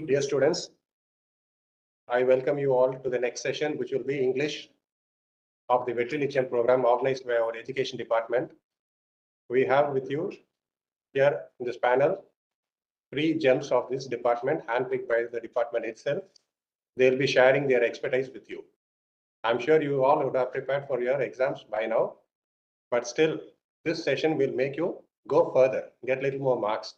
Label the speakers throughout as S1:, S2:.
S1: Dear students, I welcome you all to the next session, which will be English of the Vetri Nichayam program organized by our education department. We have with you here in this panel 3 gems of this department, handpicked by the department itself. They'll be sharing their expertise with you. I'm sure you all would have prepared for your exams by now, but still, this session will make you go further, get a little more marks.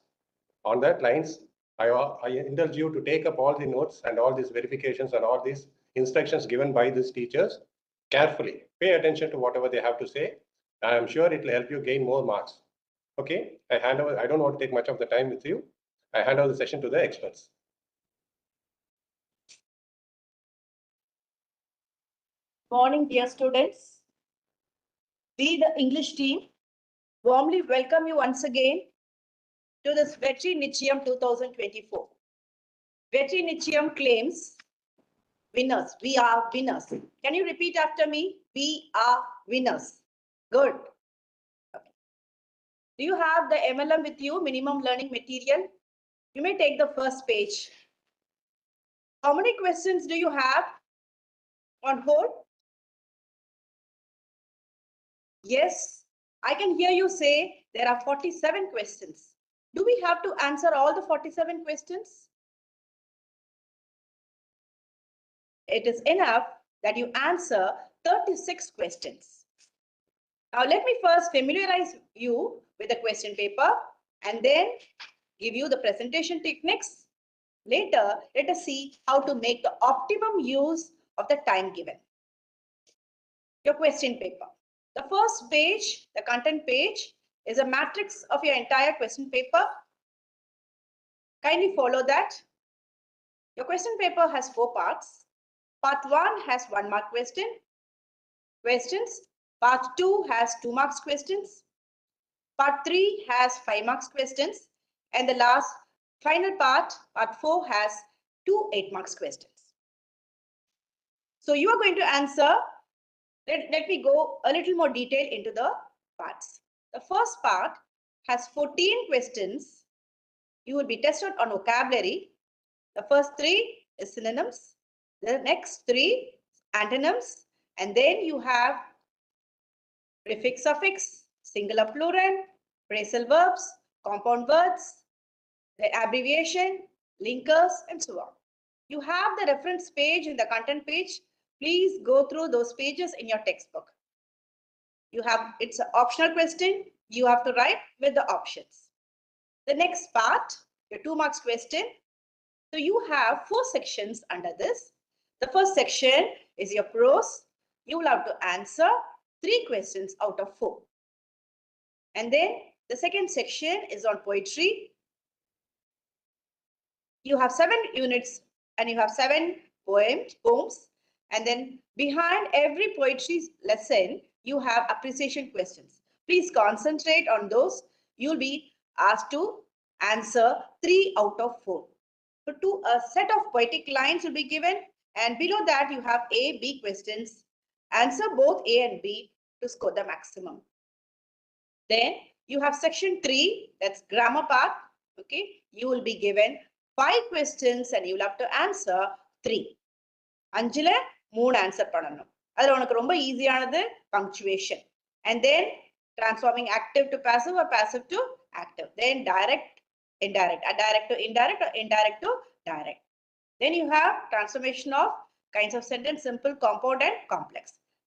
S1: On that lines, I indulge you to take up all the notes and all these verifications and all these instructions given by these teachers carefully. Pay attention to whatever they have to say. I am sure it will help you gain more marks. Okay, I don't want to take much of the time with you. I hand over the session to the experts.
S2: Morning, dear students. We, the English team, warmly welcome you once again to this Vetri Nichayam 2024. Vetri Nichayam claims winners. We are winners. Can you repeat after me? We are winners. Good. Okay. Do you have the MLM with you, minimum learning material? You may take the first page. How many questions do you have on whole? Yes, I can hear you say there are 47 questions. Do we have to answer all the 47 questions? It is enough that you answer 36 questions. Now let me first familiarize you with the question paper and then give you the presentation techniques. Later, let us see how to make the optimum use of the time given. Your question paper. The first page, the content page, is a matrix of your entire question paper. Kindly follow that. Your question paper has 4 parts. Part 1 has 1 mark questions. Part 2 has 2 marks questions. Part 3 has 5 marks questions. And the last final part, part 4, has 2 8 marks questions. So you are going to answer. Let me go a little more detail into the parts. The first part has 14 questions. You will be tested on vocabulary. The first 3 is synonyms. The next 3 antonyms. And then you have prefix, suffix, singular, plural, phrasal verbs, compound words, the abbreviation, linkers, and so on. You have the reference page in the content page. Please go through those pages in your textbook. It's an optional question. You have to write with the options. The next part, your 2 marks question. So you have 4 sections under this. The first section is your prose. You will have to answer 3 questions out of 4. And then the second section is on poetry. You have 7 units and you have 7 poems. And then behind every poetry lesson, you have appreciation questions. Please concentrate on those. You'll be asked to answer 3 out of 4. So a set of poetic lines will be given, and below that you have A, B questions. Answer both A and B to score the maximum. Then you have section 3, that's grammar part. Okay, you will be given 5 questions and you will have to answer 3. Anjula, 3 answer பண்ணனும். அது உனக்கு ரொம்ப ஈஸியானது punctuation. And then transforming active to passive or passive to active. Then direct, indirect, direct to indirect or indirect to direct. Then you have transformation of kinds of sentence, simple, compound, and complex.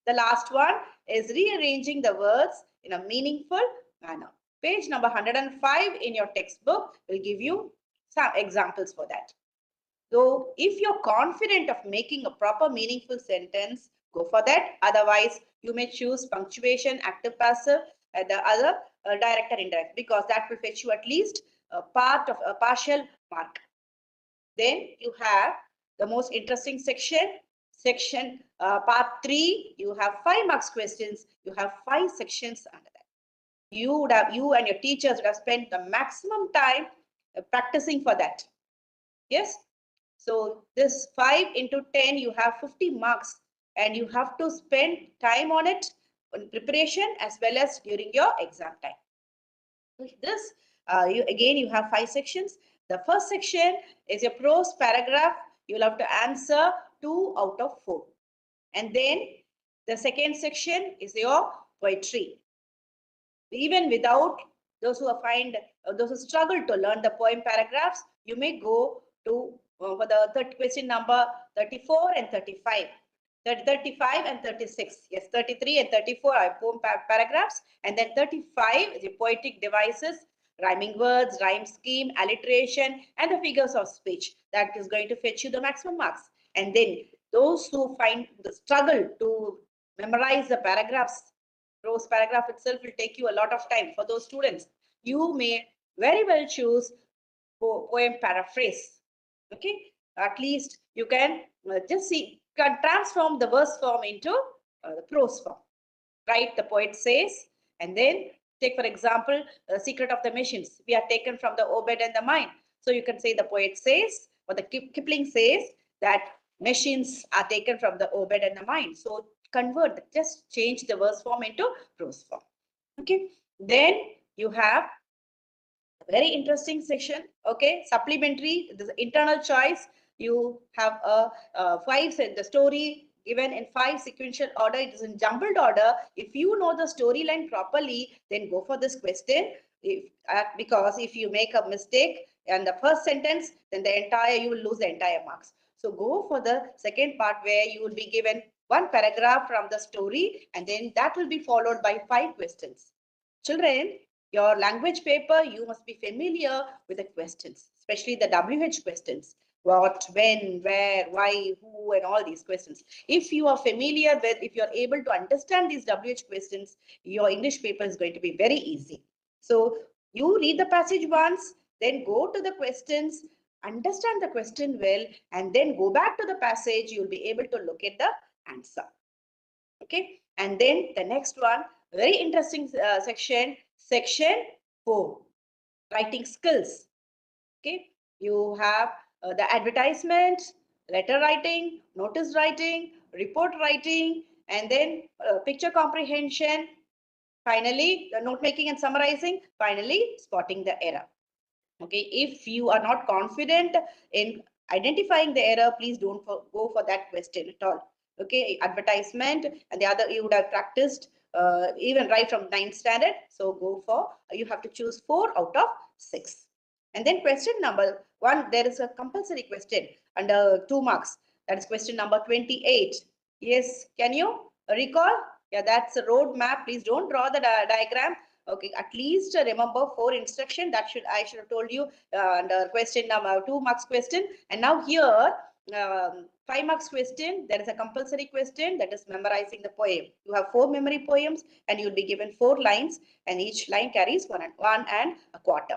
S2: The last one is rearranging the words in a meaningful manner. Page number 105 in your textbook will give you some examples for that. So if you're confident of making a proper meaningful sentence, go for that. Otherwise, you may choose punctuation, active, passive, and the other direct or indirect, because that will fetch you at least a partial mark. Then you have the most interesting section part 3. You have 5 marks questions. You have 5 sections under that. You and your teachers would have spent the maximum time practicing for that. Yes. So this 5 into 10, you have 50 marks, and you have to spend time on it, on preparation as well as during your exam time. This you have 5 sections. The first section is your prose paragraph. You will have to answer 2 out of 4. And then the second section is your poetry. Even without those who struggle to learn the poem paragraphs, you may go to for the third question number 34 and 35. 35 and 36. Yes, 33 and 34 are poem paragraphs, and then 35 is the poetic devices, rhyming words, rhyme scheme, alliteration, and the figures of speech. That is going to fetch you the maximum marks. And then those who find the struggle to memorize the paragraphs, prose paragraph itself will take you a lot of time. For those students, you may very well choose poem paraphrase. Okay, at least you can just see, can transform the verse form into the prose form. Right, the poet says, and then take for example, Secret of the Machines. We are taken from the Obed and the Mind. So you can say the poet says, or the Kipling says that machines are taken from the Obed and the Mind. So convert, just change the verse form into prose form. Okay, then you have a very interesting section. Okay, supplementary, the internal choice. You have the story given in 5 sequential order. It is in jumbled order. If you know the storyline properly, then go for this question. Because if you make a mistake in the first sentence, then you will lose the entire marks. So go for the second part, where you will be given 1 paragraph from the story, and then that will be followed by 5 questions. Children, your language paper, you must be familiar with the questions, especially the WH questions. What, when, where, why, who, and all these questions. If you are familiar with, if you are able to understand these WH questions, your English paper is going to be very easy. So you read the passage once, then go to the questions, understand the question well, and then go back to the passage. You'll be able to look at the answer. Okay, and then the next one, very interesting section 4, writing skills. Okay, you have the advertisement, letter writing, notice writing, report writing, and then picture comprehension. Finally, the note making and summarizing. Finally, spotting the error. Okay, if you are not confident in identifying the error, please don't go for that question at all. Okay, advertisement, and the other you would have practiced even right from 9th standard. So go for, you have to choose 4 out of 6. And then question number 1, there is a compulsory question under 2 marks. That is question number 28. Yes, can you recall? Yeah, that's a road map. Please don't draw the diagram. Okay, at least remember 4 instruction. That I should have told you under question number 2 marks question. And now here 5 marks question, there is a compulsory question, that is memorizing the poem. You have 4 memory poems, and you'll be given 4 lines, and each line carries 1 and a quarter.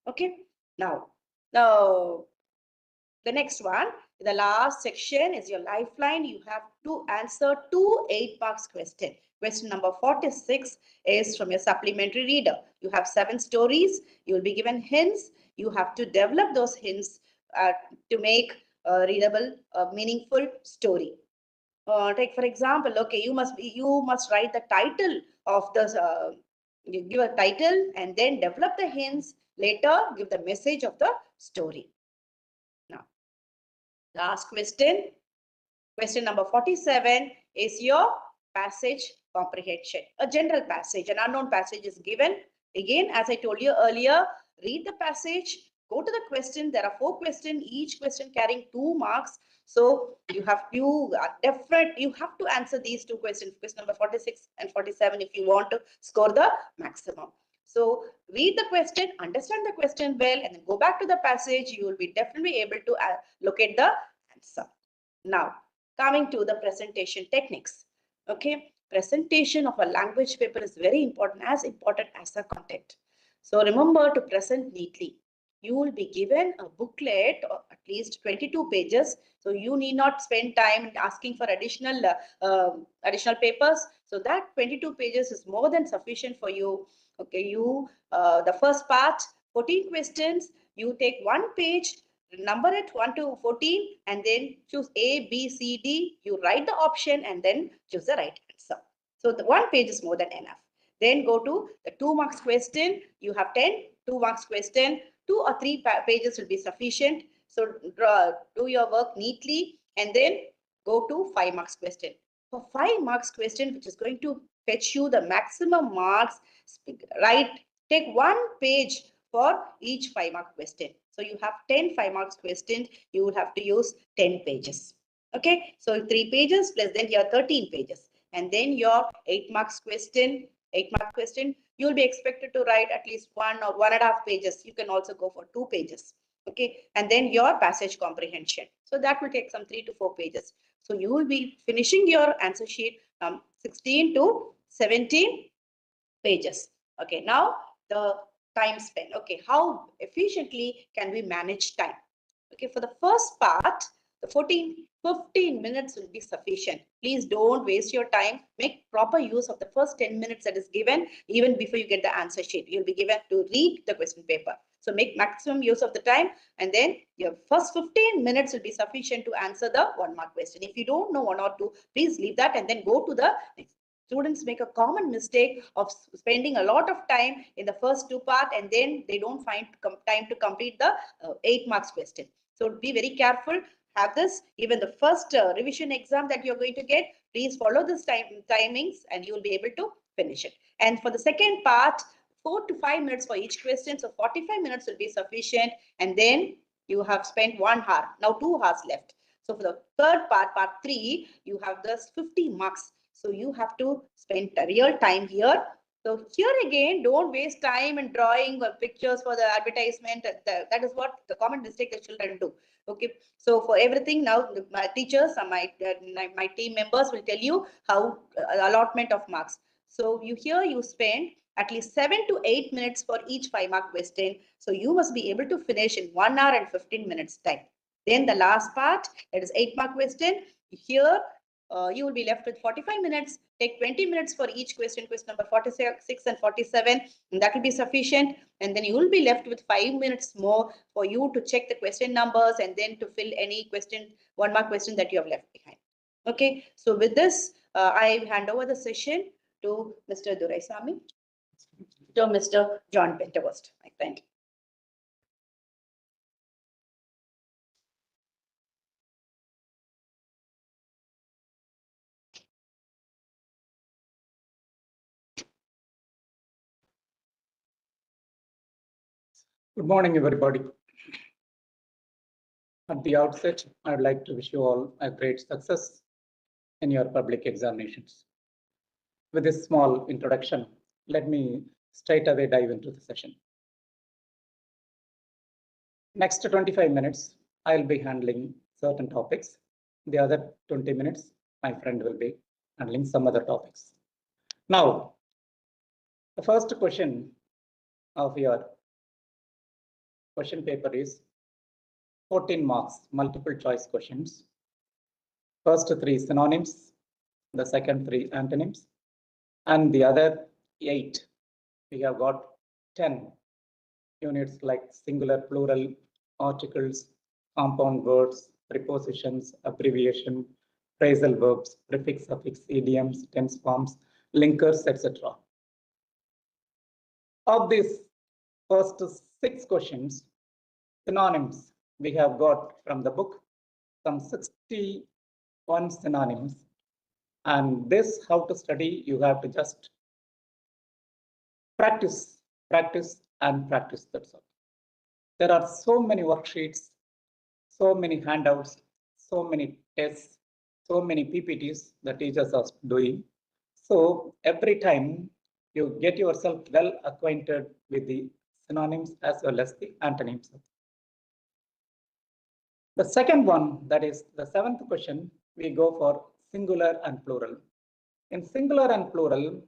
S2: Okay, now the next one, the last section is your lifeline. You have to answer 2 8 marks question. Question number 46 is from your supplementary reader. You have 7 stories. You will be given hints. You have to develop those hints to make a readable, meaningful story. Take for example, okay, you must write the title of the. You give a title and then develop the hints. Later, give the message of the story. Now, last question. Question number 47 is your passage comprehension. A general passage, an unknown passage is given. Again, as I told you earlier, read the passage, go to the question. There are 4 questions, each question carrying 2 marks. So you have to answer these 2 questions, question number 46 and 47, if you want to score the maximum. So read the question, understand the question well, and then go back to the passage. You will be definitely able to locate the answer. Now, coming to the presentation techniques. Okay, presentation of a language paper is very important, as important as the content. So remember to present neatly. You will be given a booklet of at least 22 pages. So you need not spend time asking for additional papers. So that 22 pages is more than sufficient for you. Okay, the first part, 14 questions. You take 1 page, number it 1 to 14, and then choose A, B, C, D. You write the option and then choose the right answer. So the 1 page is more than enough. Then go to the 2 marks question. You have 10 2 marks question. 2 or 3 pages will be sufficient. So do your work neatly and then go to 5 marks question. For 5 marks question, which is going to fetch you the maximum marks, right? Take 1 page for each 5 mark question. So you have 10 5 marks questions, you would have to use 10 pages. Okay, so 3 pages plus then your 13 pages. And then your 8 marks question, you will be expected to write at least 1 or 1.5 pages. You can also go for 2 pages. Okay, and then your passage comprehension. So that will take some 3 to 4 pages. So you will be finishing your answer sheet from 16 to 17 pages. Okay, now the time spent. Okay, how efficiently can we manage time? Okay, for the first part, the 15 minutes will be sufficient. Please don't waste your time. Make proper use of the first 10 minutes that is given even before you get the answer sheet. You'll be given to read the question paper. So make maximum use of the time, and then your first 15 minutes will be sufficient to answer the 1 mark question. If you don't know 1 or 2, please leave that and then go to the next. Students make a common mistake of spending a lot of time in the first 2 part, and then they don't find time to complete the 8 marks question. So be very careful. Have this, even the first revision exam that you're going to get, please follow this timings and you will be able to finish it. And for the second part, 4 to 5 minutes for each question. So 45 minutes will be sufficient. And then you have spent 1 hour. Now 2 hours left. So for the third part, part 3, you have this 50 marks. So you have to spend real time here. So here again, don't waste time in drawing pictures for the advertisement. That is what the common mistake the children do. Okay, so for everything now, my teachers and my team members will tell you how allotment of marks. So you spend at least 7 to 8 minutes for each 5 mark question. So you must be able to finish in 1 hour and 15 minutes time. Then the last part, that is 8 mark question. Here you will be left with 45 minutes. Take 20 minutes for each question number 46 and 47, and that will be sufficient. And then you will be left with 5 minutes more for you to check the question numbers and then to fill any question, 1 mark question that you have left behind. Okay, so with this, I hand over the session to Mr. Duraisamy, to Mr. John Pentecost. Thank you.
S3: Good morning, everybody. At the outset, I would like to wish you all a great success in your public examinations. With this small introduction, let me straight away dive into the session. Next 25 minutes, I'll be handling certain topics. The other 20 minutes, my friend will be handling some other topics. Now, the first question of your question paper is 14 marks, multiple choice questions. First 3 synonyms, the second 3 antonyms, and the other 8, we have got 10 units like singular, plural, articles, compound words, prepositions, abbreviation, phrasal verbs, prefix, suffix, idioms, tense forms, linkers, etc. Of these first 6 questions, synonyms, we have got from the book some 61 synonyms, and this how to study, you have to just practice, and practice. That's all. There are so many worksheets, so many handouts, so many tests, so many PPTs the teachers are doing. So every time you get yourself well acquainted with the synonyms as well as the antonyms. The second one, that is the 7th question, we go for singular and plural. In singular and plural,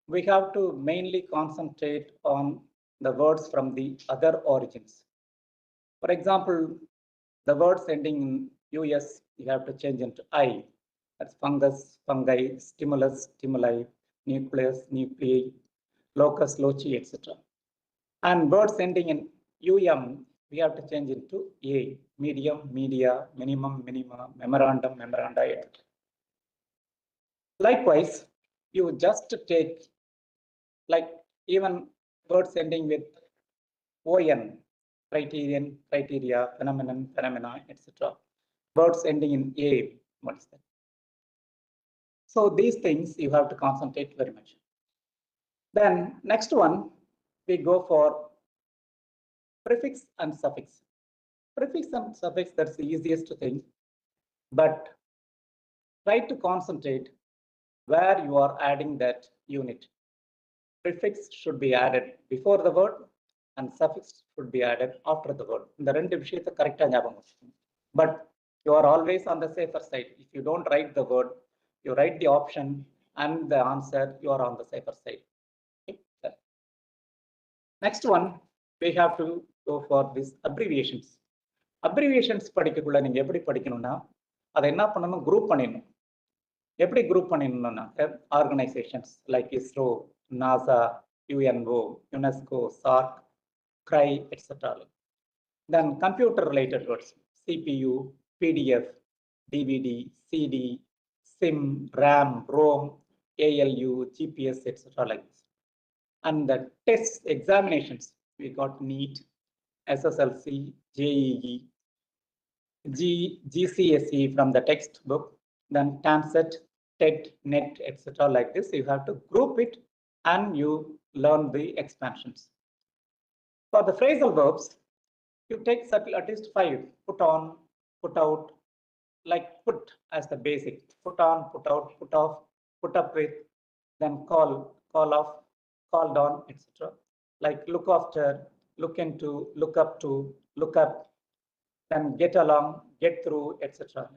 S3: we have to mainly concentrate on the words from the other origins. For example, the words ending in US, you have to change into I. That's fungus, fungi, stimulus, stimuli, nucleus, nuclei, locus, loci, etc. And words ending in we have to change into A, medium, media, minimum, minima, memorandum, memoranda, etc. Likewise, you just take like even words ending with ON, criterion, criteria, phenomenon, phenomena, etc. Words ending in A, what is that? So these things you have to concentrate very much. Then next one, we go for prefix and suffix. Prefix and suffix, that's the easiest thing, but try to concentrate where you are adding that unit. Prefix should be added before the word and suffix should be added after the word. இந்த ரெண்டு விஷயத்தை கரெக்டா ஞாபகம் வச்சுக்கணும். But you are always on the safer side. If you don't write the word, you write the option and the answer, you are on the safer side. Okay. Next one, we have to go for these abbreviations. Abbreviations படிக்கக்குள்ள நீங்க எப்படி படிக்கணும்னா அதை என்ன பண்ணணும், group பண்ணிடணும். எப்படி group பண்ணிடணும்னா organisations like ISRO, NASA, UNO, UNESCO, SARC, CRI, etc. Then computer related words, CPU, PDF, DVD, CD, SIM, RAM, ROM, ALU, GPS, etc. like this. And the test examinations, we got NEET, SSLC, JEE, GCSE from the textbook, then TAMSET, TET, NET, etc. like this. You have to group it and you learn the expansions. For the phrasal verbs, you take at least 5, put on, put out, like put as the basic, put on, put out, put off, put up with, then call, call off, called on, etc. Like look after, look into, look up to, look up, then get along, get through, etc.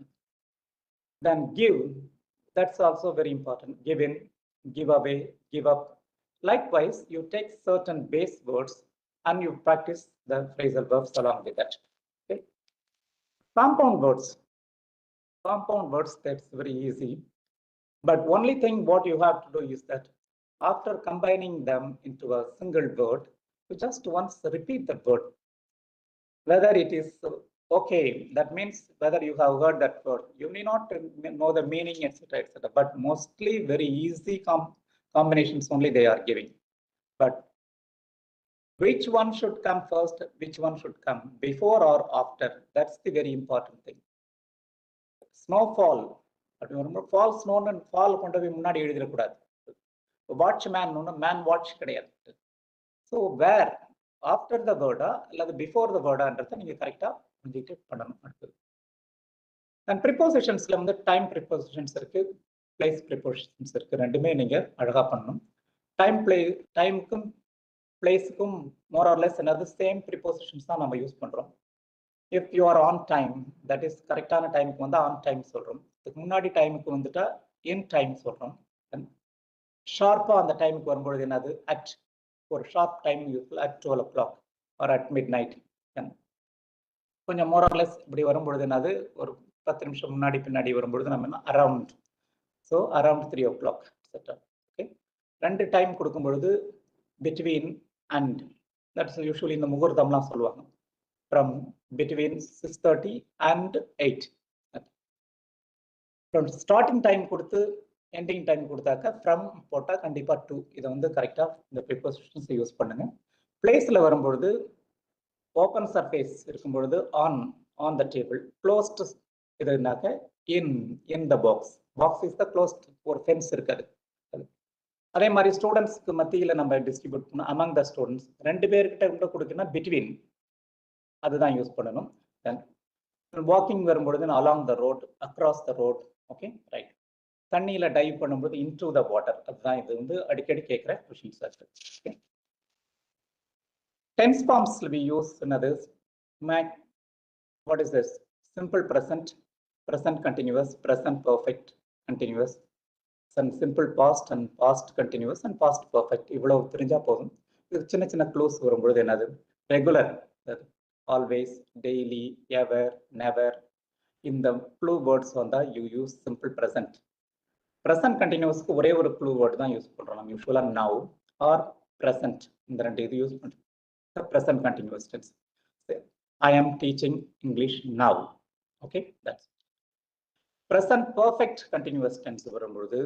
S3: Then give, that's also very important. Give in, give away, give up. Likewise, you take certain base words and you practice the phrasal verbs along with that. Okay. Compound words. Compound words, that's very easy. But only thing what you have to do is that after combining them into a single word, you just once repeat the word. Whether it is okay, that means whether you have heard that word, you may not know the meaning, etc., etc. But mostly very easy combinations only they are giving. But which one should come first, which one should come before or after, that's the very important thing. Snowfall, fall snow and fall கொண்டு போய் முன்னாடி எழுதிடக்கூடாது. Watchman, man watch கிடையாது. So where after the word அல்லது before the wordன்றதை நீங்க கரெக்டா detect பண்ணணும். அடுத்தது and prepositionsல வந்து டைம் prepositions இருக்கு, place prepositions இருக்கு. ரெண்டுமே நீங்க அழகா பண்ணணும். டைமுக்கும் பிளேஸுக்கும் more or less another same prepositions தான் நம்ம யூஸ் பண்றோம். If you are on time, that is கரெக்டான டைமுக்கு வந்து on time சொல்றோம். இதுக்கு முன்னாடி டைமுக்கு வந்துட்டா in time சொல்றோம். ஷார்ப்பா அந்த டைமுக்கு வரும்பொழுது என்னது at, ஒரு sharp time useful at 12 o'clock or at midnight. கொஞ்சம் more or less இப்படி வரும்பொழுது என்னது ஒரு 10 நிமிஷம் முன்னாடி பின்னாடி வரும்பொழுது நம்ம என்ன around, so around 3 o'clock etc. Okay. ரெண்டு டைம் கொடுக்கும் பொழுது between and, that's usually இந்த முகூர்த்தம்லாம் சொல்லுவாங்க, from between 6:30 and 8. from starting time கொடுத்து ending time கொடுத்தாக்க from போட்டா கண்டிப்பா 2. இதை வந்து கரெக்டா இந்த prepositions யூஸ் பண்ணுங்க. பிளேஸ்ல வரும்பொழுது ஓப்பன் சர்ஃபேஸ் இருக்கும் பொழுது on the table, closed இதுனாக்க in the box is the closed, ஒரு ஃபென்ஸ் இருக்காது. அதே மாதிரி ஸ்டூடெண்ட்ஸ்க்கு மத்தியில நம்ம டிஸ்ட்ரிபியூட் பண்ணணும், among the students, ரெண்டு பேர்கிட்ட கூட கொடுக்கணும் between, அதுதான் யூஸ் பண்ணணும். தென் வாக்கிங் வரும்பொழுது along the road, across the road. Okay, right. தண்ணியில டைவ் பண்ணும்போது into the water, அதுதான் இது வந்து அடிக்கடி கேட்கிற கொஸ்டின்ஸ் இருக்கு. Okay. Tense forms we use another. What is this? Simple present, present continuous, present perfect continuous, and simple past and past continuous and past perfect. இவ்வளவு தெரிஞ்சா போதும். இது சின்ன சின்ன க்ளூஸ் வரும்பொழுது என்னது regular, always, daily, ever, never. இந்த clue words வந்தா you use simple present. Present continuousக்கு ஒரே ஒரு க்ளூ வேர்ட் தான் யூஸ் பண்றோம் நம்ம யூசுவலா now or present. இந்த ரெண்டு இது யூஸ் பண்றோம். Present continuous tense. I am teaching English now. Okay, that's present perfect continuous tense வரும்பொழுது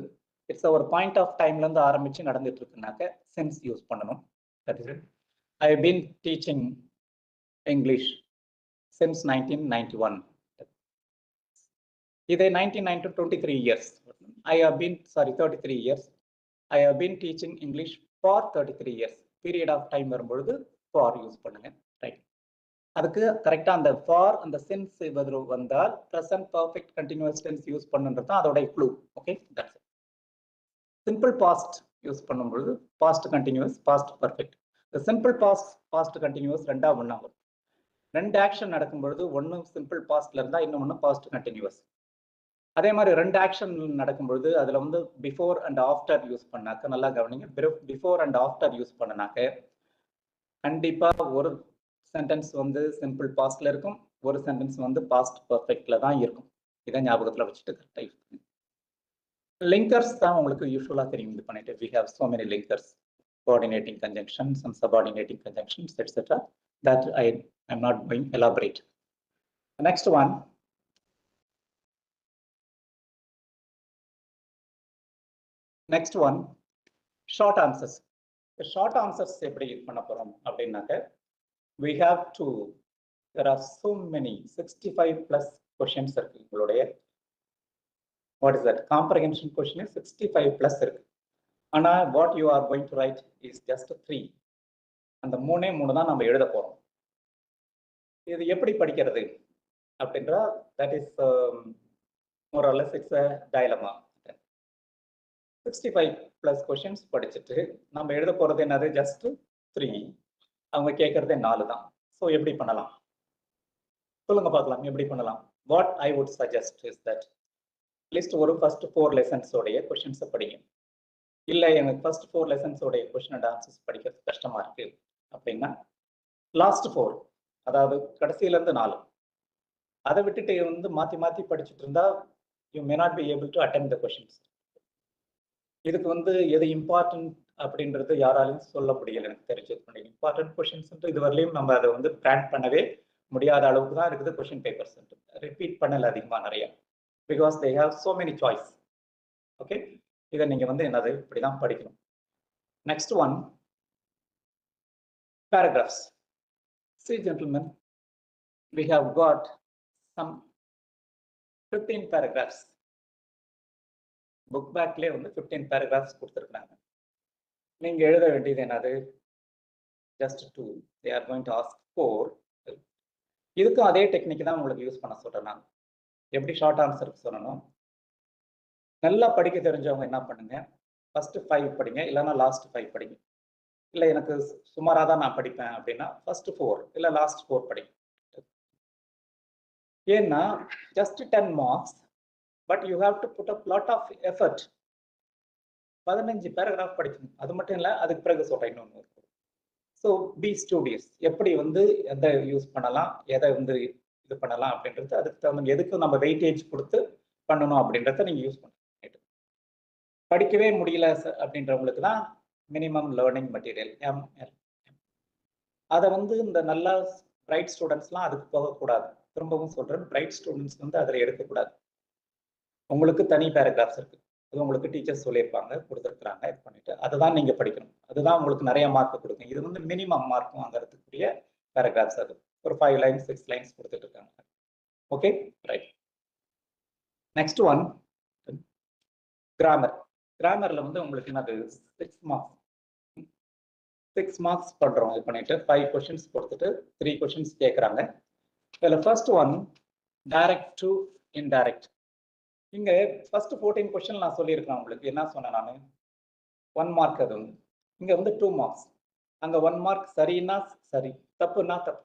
S3: it's our point of timeல இருந்து ஆரம்பிச்சு நடந்துட்டு இருக்குனாக்க since யூஸ் பண்ணணும். That is it. I have been teaching English since 1991. Either 1990 to 23 years. I have been, 33 years. I have been teaching English for 33 years. Period of time வரும்பொழுது for use பண்ணுங்க. Right. அதுக்கு கரெக்டா அந்த for அந்த since வந்தால் present perfect continuous tense use பண்ணுன்றது தான் அதோட clue. Okay, that's it. Simple past use பண்ணும்பொழுது past continuous, past perfect. The simple past continuous ரெண்டா ஒண்ணா வரும். ரெண்டு ஆக்ஷன் நடக்கும் பொழுது ஒன்னு சிம்பிள் பாஸ்ட்ல இருந்தா இன்னொன்னு பாஸ்ட் கண்டினியூஸ். அதே மாதிரி ரெண்டு ஆக்ஷன் நடக்கும்பொழுது அதுல வந்து பிஃபோர் அண்ட் ஆஃப்டர் யூஸ் பண்ணாக்க நல்லா கவனிங்க. பிஃபோர் அண்ட் ஆஃப்டர் யூஸ் பண்ணனாக்க கண்டிப்பா ஒரு சென்டென்ஸ் வந்து சிம்பிள் பாஸ்ட்ல இருக்கும், ஒரு சென்டென்ஸ் வந்து பாஸ்ட் பர்ஃபெக்ட்ல தான் இருக்கும். இதை ஞாபகத்துல வச்சுட்டு கரெக்டா யூஸ் பண்ணுங்க. லிங்கர்ஸ் தான் உங்களுக்கு யூஸ்வலா தெரியும். இது பண்ணிட்டு we have so many linkers, coordinating conjunctions and subordinating conjunctions, etc. that I am not going to elaborate. The next one. Next one, short answers. The short answers எப்படி பண்ண போறோம் அப்படின்னாக்க we have to, there are so many 65 plus questions இருக்கு உங்களுடைய. What is that? Comprehension question is 65 plus இருக்கு. ஆனா what you are going to write is just 3. அந்த மூணே தான் நம்ம எழுத போறோம். இது எப்படி படிக்கிறது அப்படின்றா that is more or less it's a dilemma. 65 plus questions படிச்சுட்டு நம்ம எழுத போறது என்னது just 3, அவங்க கேட்கறதே 4 தான். ஸோ எப்படி பண்ணலாம் சொல்லுங்க பார்க்கலாம், எப்படி பண்ணலாம்? What I would suggest is that list ஒரு ஃபர்ஸ்ட் 4 lessons உடைய கொஸ்டின்ஸை படிங்க. இல்லை எனக்கு ஃபர்ஸ்ட் 4 lessons உடைய கொஸ்டின் அண்ட் ஆன்சர்ஸ் படிக்கிறது கஷ்டமா இருக்கு அப்படின்னா லாஸ்ட் 4, அதாவது கடைசியில இருந்து 4 அதை விட்டுட்டு வந்து மாத்தி படிச்சுட்டு இருந்தா you may not be able to attend the questions. இதுக்கு வந்து எது இம்பார்ட்டன்ட் அப்படின்றது யாராலையும் சொல்ல முடியல எனக்கு தெரிஞ்சது. இம்பார்ட்டன்ட் கொஸ்டின்ஸ் இதுவரையிலையும் நம்ம அதை வந்து பிளான் பண்ணவே முடியாத அளவுக்கு தான் இருக்குது கொஸ்டின் பேப்பர்ஸ். ரிப்பீட் பண்ணல அதிகமா நிறைய, because they have so many choice. Okay, இதை நீங்க வந்து என்னது இப்படிதான் படிக்கணும். Next one, paragraphs. See gentlemen, we have got some 15 paragraphs. Book பேக்லேயே வந்து 15 பேராகிராஃப்ஸ் கொடுத்துருக்குறாங்க. நீங்க எழுத வேண்டியது என்னது? Just 2. they are going to ask 4. இதுக்கும் அதே டெக்னிக் தான் உங்களுக்கு யூஸ் பண்ண சொல்றேன் நான். எப்படி ஷார்ட் ஆன்சருக்கு சொல்லணும், நல்லா படிக்க தெரிஞ்சவங்க என்ன பண்ணுங்க, ஃபர்ஸ்ட் 5 படிங்க, இல்லைன்னா லாஸ்ட் 5 படிங்க. இல்லை எனக்கு சுமாராக தான் நான் படிப்பேன் அப்படின்னா ஃபர்ஸ்ட் 4 இல்லை லாஸ்ட் 4 படிங்க. ஏன்னா just 10 marks, but you have to put up lot of effort. 15 paragraph படிக்கணும். அது மட்டும் இல்லை, அதுக்கு பிறகு சொல்றேன் இன்னொன்று. ஸோ பி ஸ்டூடியஸ், எப்படி வந்து எதை யூஸ் பண்ணலாம், எதை வந்து இது பண்ணலாம் அப்படின்றது, அதுக்கு தகுந்த எதுக்கு நம்ம வெயிட்டேஜ் கொடுத்து பண்ணணும் அப்படின்றத நீங்க யூஸ் பண்ணணும். படிக்கவே முடியல அப்படின்றவங்களுக்கு தான் மினிமம் லேர்னிங் மெட்டீரியல் ML. அதை வந்து இந்த நல்ல பிரைட் ஸ்டூடெண்ட்ஸ்லாம் அதுக்கு போகக்கூடாது. திரும்பவும் சொல்றேன், பிரைட் ஸ்டூடெண்ட்ஸ் வந்து அதில் எடுக்கக்கூடாது. உங்களுக்கு தனி பேராகிராஃப்ஸ் இருக்கு, அது உங்களுக்கு டீச்சர்ஸ் சொல்லியிருப்பாங்க, கொடுத்துருக்குறாங்க. இது பண்ணிட்டு அதுதான் நீங்க படிக்கணும். அதுதான் உங்களுக்கு நிறைய மார்க் கொடுக்கும். இது வந்து மினிமம் மார்க் வாங்குறதுக்குரிய பேராகிராஃப்ஸ். அது ஒரு 5 lines 6 lines கொடுத்துட்டு இருக்காங்க. Okay, right. Next one, grammar. கிராமர்ல வந்து உங்களுக்கு என்னது 6 marks. 6 marks பண்றோம். இது பண்ணிட்டு 5 questions கொடுத்துட்டு 3 questions கேட்குறாங்க. இதில் first one, direct to indirect. இங்க ஃபர்ஸ்ட் 14 கொஸ்டின் நான் சொல்லியிருக்கேன் உங்களுக்கு. என்ன சொன்னேன் நான்? 1 mark. அது வந்து இங்க வந்து 2 marks. அங்க 1 mark சரின்னா சரி, தப்புன்னா தப்பு.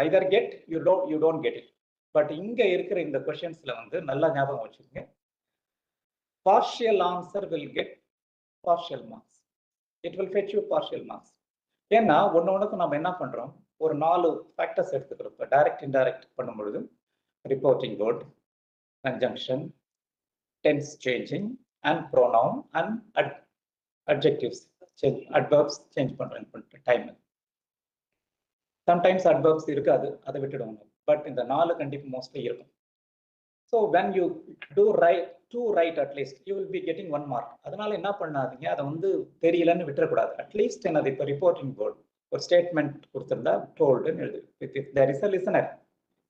S3: Either get you don't get it. But இங்க இருக்கிற இந்த கொஸ்டின்ஸ்ல வந்து நல்லா ஞாபகம் வச்சுக்கோங்க, partial answer will get partial marks. It will fetch you partial marks. ஏன்னா ஒன்னொன்னுக்கு நம்ம என்ன பண்றோம், ஒரு 4 ஃபேக்டர்ஸ் எடுத்துக்கிறோம். இப்போ டைரக்ட் இன்டைரக்ட் பண்ணும்பொழுது reporting word, conjunction, tense changing, and pronoun and adjectives, adverbs change பண்றேன் டைம். சம்டைம்ஸ் adverbs இருக்காது, அதை விட்டுடுவாங்க. பட் இந்த 4 கண்டிப்பா மோஸ்ட்லி இருக்கும். So when you do write at least you will be getting 1 mark. அதனால என்ன பண்ணாதீங்க, அதை வந்து தெரியலன்னு விட்டுறக்கூடாது. அட்லீஸ்ட் என்னது இப்போ ரிப்போர்ட்டிங் வேர்ட் ஒரு ஸ்டேட்மெண்ட் கொடுத்திருந்தா டோல்டுன்னு எழுது. If there is a listener,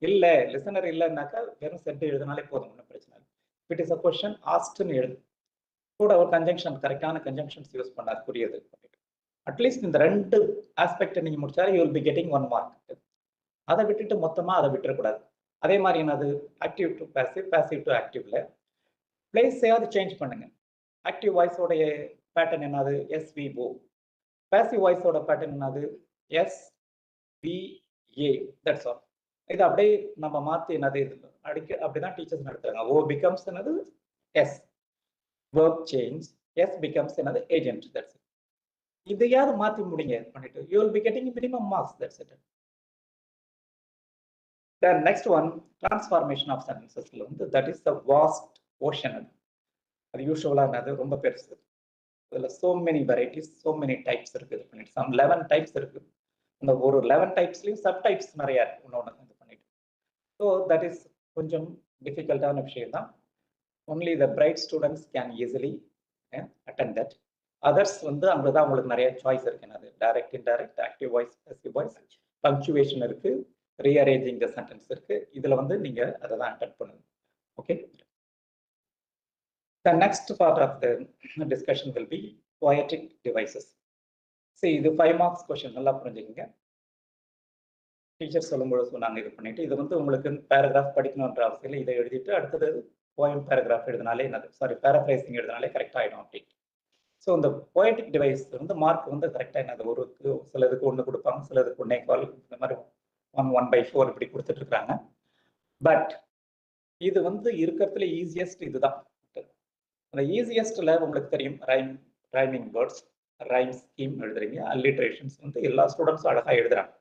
S3: இல்ல லிசனர் இல்லைன்னாக்கா வெறும் செட் எழுதினாலே போதும், ஒன்றும் பிரச்சனை இல்லை. இட் இஸ் அ கொஸ்டின் ஆஸ்ட்னு எழுது. கூட ஒரு கன்ஜங்ஷன், கரெக்டான கன்ஜங்ஷன்ஸ் யூஸ் பண்ணாது புரியுது. அட்லீஸ்ட் இந்த ரெண்டு ஆஸ்பெக்டை நீங்க முடிச்சாலே you will be getting 1 mark. அதை விட்டுட்டு மொத்தமா அதை விட்டுறக்கூடாது. அதே மாதிரி என்னது active to passive, passive to ஆக்டிவ்ல பிளேஸையாவது சேஞ்ச் பண்ணுங்க. ஆக்டிவ் வாய்ஸோடைய பேட்டர்ன் என்னது SVO, பேசிவ் வாய்ஸோட பேட்டர்ன் என்னது SVA. That's all. இது அப்படியே நம்ம மாத்தி என்னது அப்படிதான் டீச்சர்ஸ் நடத்துறாங்க. O becomes என்னது S, verb change, S becomes என்னது agent. That's it. இதையாவது மாத்தி முடிங்க பண்ணிட்டு you will be getting minimum marks. That's it. Then next one, transformation of sentences. That is the vast ocean. அது யூஷுவலா என்னது ரொம்ப பெருசு. இதுல so many varieties, so many types இருக்கு. Some 11 types இருக்கு. அந்த ஒரு 11 typesலயும் sub types நிறைய இருக்கு. ஒன்று பண்ணிட்டு, so that is கொஞ்சம் டிஃபிகல்ட்டான விஷயம் தான். only the bright students can easily attend that. others அங்கதான் உங்களுக்கு நிறைய சாய்ஸ் இருக்கு. என்னது direct, indirect, active voice, passive voice, punctuation இருக்கு, rearranging the sentence இருக்கு. இதுல நீங்க அதை தான் அட்டெண்ட் பண்ணுங்க. Okay. The next part of the discussion will be poetic devices. See, இது 5 marks question. நல்லா புரிஞ்சுக்கங்க. டீச்சர் சொல்லும்போது சொன்னாங்க இது பண்ணிட்டு, இது உங்களுக்கு பேராகிராஃப் படிக்கணும்ன்ற அவசியம் இல்லை. இதை எழுதிட்டு அடுத்தது போயம் பேராகிராஃப் எழுதினாலே என்னது, சாரி பேராஃப்ரைசிங் எழுதினாலே கரெக்ட் ஆகிடும் அப்படி. ஸோ இந்த poetic device மார்க் கரெக்டாக என்னது, ஒரு சிலதுக்கு 1 கொடுப்பாங்க, சிலதுக்கு 1.25, இந்த மாதிரி 1/4 இப்படி கொடுத்துட்டு இருக்காங்க. பட் இது இருக்கிறதுல ஈஸியஸ்ட் இதுதான். அந்த ஈஸியஸ்ட்ல உங்களுக்கு தெரியும், ரைமிங் வேர்ட்ஸ், ரைம் ஸ்கீம் எழுதுறீங்க, அல்லிட்ரேஷன்ஸ் எல்லா ஸ்டூடெண்ட்ஸும் அழகா எழுதுறாங்க.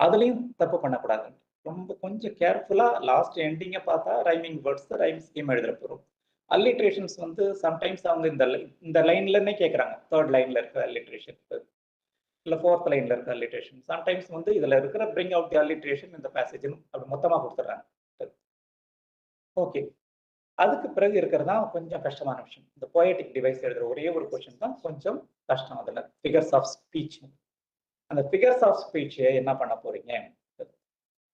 S3: அதுலயும் தப்பு பண்ணக்கூடாது. ரொம்ப கொஞ்சம் கேர்ஃபுல்லா லாஸ்ட் எண்டிங்க பார்த்தா ரைமிங் வேர்ட்ஸ், ரைம் ஸ்கீம் எழுதுற போறோம். அல்லிட்ரேஷன்ஸ் சம்டைம்ஸ் அவங்க இந்த லைன்லன்னே கேட்கறாங்க. 3rd லைன்ல இருக்க அல்லிட்ரேஷன் இல்ல 4th லைன்ல இருக்க அல்லிட்ரேஷன். சம்டைம்ஸ் இதுல இருக்கிற பிரிங் அவுட் தி அல்லிட்ரேஷன் இந்த பேசேஜ் அப்படி மொத்தமா கொடுத்துறாங்க. ஓகே. அதுக்கு பிறகு இருக்கிறதா கொஞ்சம் கஷ்டமான விஷயம். இந்த போயட்டிக் டிவைஸ் எழுதுற ஒரே ஒரு கொஸ்டின் தான் கொஞ்சம் கஷ்டம். அதுல ஃபிகர்ஸ் ஆஃப் ஸ்பீச். அந்த ஃபிகர்ஸ் ஆஃப் ஸ்பீச் என்ன பண்ண போறீங்க,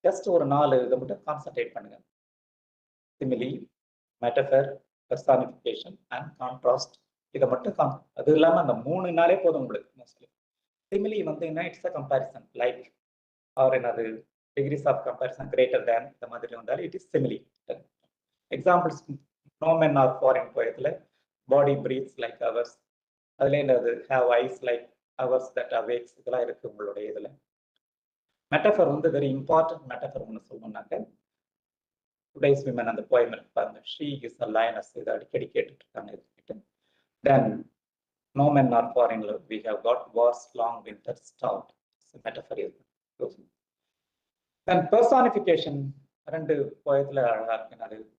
S3: ஜஸ்ட் ஒரு 4 இதை மட்டும் கான்சென்ட்ரேட் பண்ணுங்க. சிமிலி, மெட்டஃபர், பெர்சானிஃபிகேஷன் அண்ட் கான்ட்ராஸ்ட். இதை மட்டும் அது இல்லாம அந்த 3 போதும் உங்களுக்கு. மோஸ்ட்லி சிமிலி என்ன, it's a comparison, like or என்னது degrees of comparison greater than, இந்த மாதிரி வந்தாலும் it is simile. Examples, no men are foreign poetல body breathes like ours, அதுல என்னது have eyes like ours that awakes, இதெல்லாம் இருக்கு உங்களுடைய இதுல. மெட்டஃபர் வெரி இம்பார்ட்டன்ட் மெட்டஃபர் ஒன்று சொல்லணும்னாக்க, டுடேஸ் விமன் அந்த போயம் இருப்பாங்க, she is a lioness, இதை அடிக்கடி கேட்டுட்டு இருக்காங்க. தென் no men are foreign, we have got wars long winter stout, metaphor இருக்கு. தென் பெர்சானிஃபிகேஷன் 2 போயத்துல அழகா இருக்கு.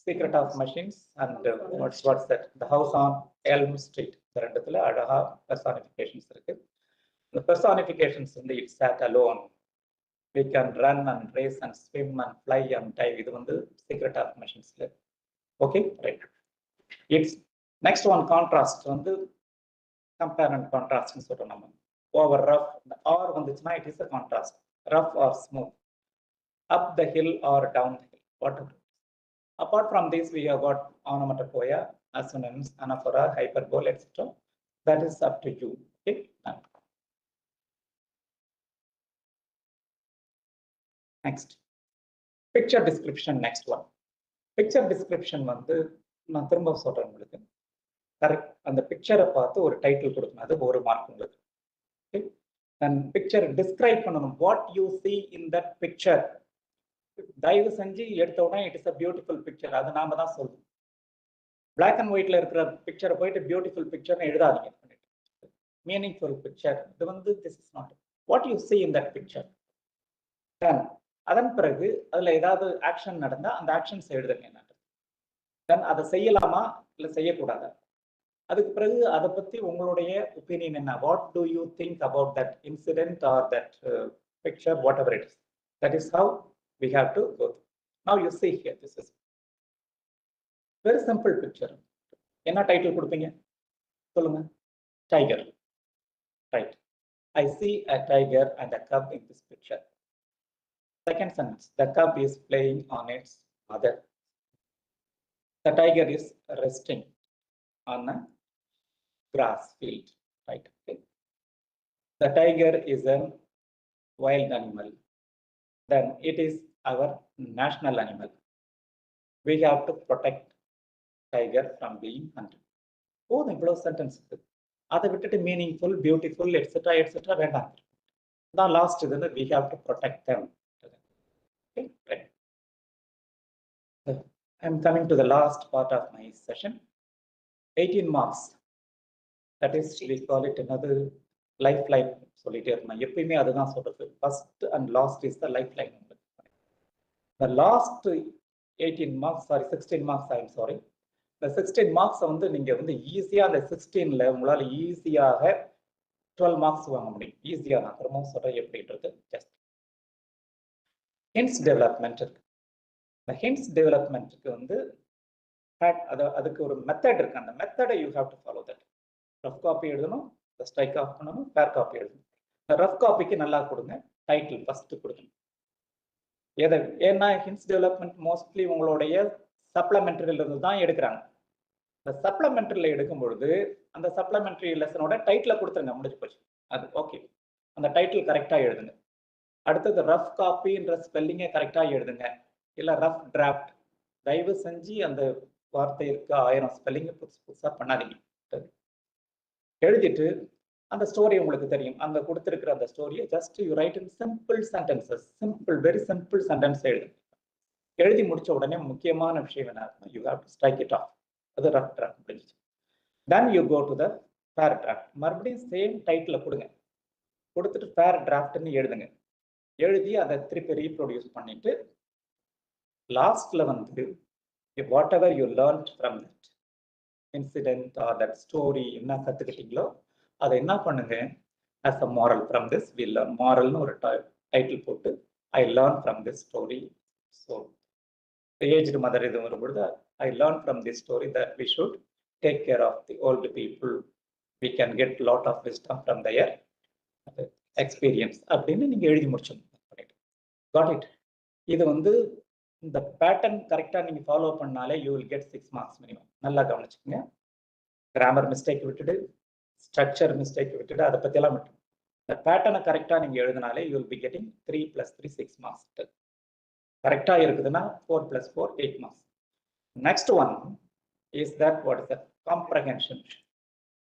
S3: Secret of Machines and what's that, The House on Elm Street. இந்த ரெண்டுத்துல அழகா பெர்சானிஃபிகேஷன்ஸ் இருக்கு. இந்த பெர்சானிஃபிகேஷன்ஸ் it sat alone, we can run and race and swim and fly and dive. இது Secret of Machines. Okay, right. It's next one contrast. Compare and கான்ட்ராஸ்ட்னு சொல்றோம் நம்ம. Over rough, or வந்துச்சுன்னா it is a contrast. Rough or smooth, up the hill or down the hill, whatever. Apart from this, we have got onomatopoeia, assonance, anaphora, hyperbole, etc. That is up to you. Okay. Next, picture description. Next one, picture description நான் திரும்ப சொல்றேன் உங்களுக்கு. Correct, அந்த பிக்சரை பார்த்து ஒரு title கொடுக்கணும், அது 1 மார்க் உங்களுக்கு. Okay. And picture describe பண்ணணும். What you see in that picture. தயவு செஞ்சு எடுத்த உடனே it is a beautiful picture, அது நாம தான் சொல்றோம். பிளாக் அண்ட் ஒயிட்ல இருக்கிற பிக்சரை போயிட்டு பியூட்டிஃபுல் பிக்சர்னு எழுதாதீங்க. மீனிங்ஃபுல் பிக்சர் இது this is not what you see in that picture. அதன் பிறகு அதுல ஏதாவது ஆக்ஷன் நடந்தா அந்த ஆக்ஷன்ஸ் எழுதுங்க. தென் அதை செய்யலாமா இல்ல செய்யக்கூடாதா, அதுக்கு பிறகு அதை பத்தி உங்களுடைய ஒப்பீனியன் என்ன, what do you think about that incident or that picture, whatever it is. That is how we have to go through. Now you see here, this is very simple picture. என்ன title கொடுப்பீங்க சொல்லுங்க? Tiger. Right. I see a tiger and a cub in this picture. Second sentence, the cub is playing on its mother. The tiger is resting on a grass field. Right. Okay. The tiger is a wild animal. Then it is our national animal. We have to protect tiger from being hunted. Oh, the sentence. அதை விட்டுட்டு meaningful beautiful etcetera etcetera வேண்டாம். தான் last இதுன்னு we have to protect them. Okay, right. I'm coming to the last part of my session. 18 marks. That is, we call it another lifeline. சொல்லிட்டே இருக்கணும். எப்பயுமே அதுதான் சொல்றது. First and last is the lifeline. The last 18 marks, sorry, 16 marks, I'm sorry. The 16 marks வந்து நீங்க வந்து ஈஸியா அந்த 16ல உங்களால ஈஸியாக 12 marks வாங்க முடியும். ஈஸியா நான் திரும்பவும் சொல்றேன் எப்படின்றது. ஜஸ்ட் ஹிண்ட்ஸ் டெவலப்மெண்ட் இருக்கு. இந்த ஹிண்ட்ஸ் டெவலப்மெண்ட்டுக்கு வந்து அதுக்கு ஒரு மெத்தட் இருக்கு. அந்த மெத்தடை you have to follow that. Rough copy எழுதணும், ஸ்ட்ரைக் ஆஃப் பண்ணணும், ஃபேர் காப்பி எழுதணும். ரஃப் காப்பிக்கு நல்லா கொடுங்க, டைட்டில் ஃபர்ஸ்ட் கொடுக்கணும். ஏன்னா ஹிண்ட்ஸ் டெவலப்மெண்ட் மோஸ்ட்லி உங்களுடைய சப்ளிமெண்டரியில இருந்து தான் எடுக்கிறாங்க. இந்த சப்ளிமெண்டரியில் எடுக்கும் பொழுது அந்த சப்ளிமெண்டரி லெசனோட டைட்டில் கொடுத்துருங்க, முடிஞ்சு போச்சு. அது ஓகே, அந்த டைட்டில் கரெக்டாக எழுதுங்க. அடுத்தது ரஃப் காப்பின்ற ஸ்பெல்லிங்கை கரெக்டாக எழுதுங்க. இல்லை ரஃப் டிராஃப்ட், தயவு செஞ்சு அந்த வார்த்தைக்கு 1000 ஸ்பெல்லிங்கை புதுசாக பண்ணாதீங்க. எழுதிட்டு அந்த ஸ்டோரி உங்களுக்கு தெரியும், அந்த கொடுத்துருக்கிற அந்த ஸ்டோரியை just you write in simple sentences, simple, very simple sentence எழுதுங்க. எழுதி முடிச்ச உடனே முக்கியமான விஷயம் என்ன இருக்குன்னா, you have to strike it off. அது ரஃப் டிராஃப்ட் முடிஞ்சிச்சு. Then you go to the fair draft. மறுபடியும் சேம் டைட்டில் கொடுங்க, கொடுத்துட்டு ஃபேர் டிராஃப்ட்னு எழுதுங்க. எழுதி அதை திருப்பி ரீப்ரொடியூஸ் பண்ணிட்டு லாஸ்ட்ல வந்து whatever you learn from that incident or that story, என்ன கற்றுக்கிட்டீங்களோ அதை என்ன பண்ணுங்க, as a moral from this we learn. மாரல்னு ஒரு டைட்டில் போட்டு I learn from this story. So aged mother இது வரும்பொழுது I learned from this story that we should take care of the old people. We can get a lot of wisdom from their experience. அப்படின்னு நீங்க எழுதி முடிச்சிடணும். Got it? இது வந்து இந்த pattern கரெக்டாக நீங்க ஃபாலோ பண்ணாலே you will get 6 marks minimum. நல்லா கவனிச்சுக்கோங்க. கிராமர் மிஸ்டேக் விட்டுட்டு, ஸ்ட்ரக்சர் மிஸ்டேக் விட்டுட்டு, அதை பற்றியெல்லாம் விட்டு இந்த பேட்டர்னை கரெக்டாக நீங்க எழுதினாலே you will be getting 3 + 3 6 marks. கரெக்டாக இருக்குதுன்னா 4 + 4 8 marks. Next one is that what is that? Comprehension.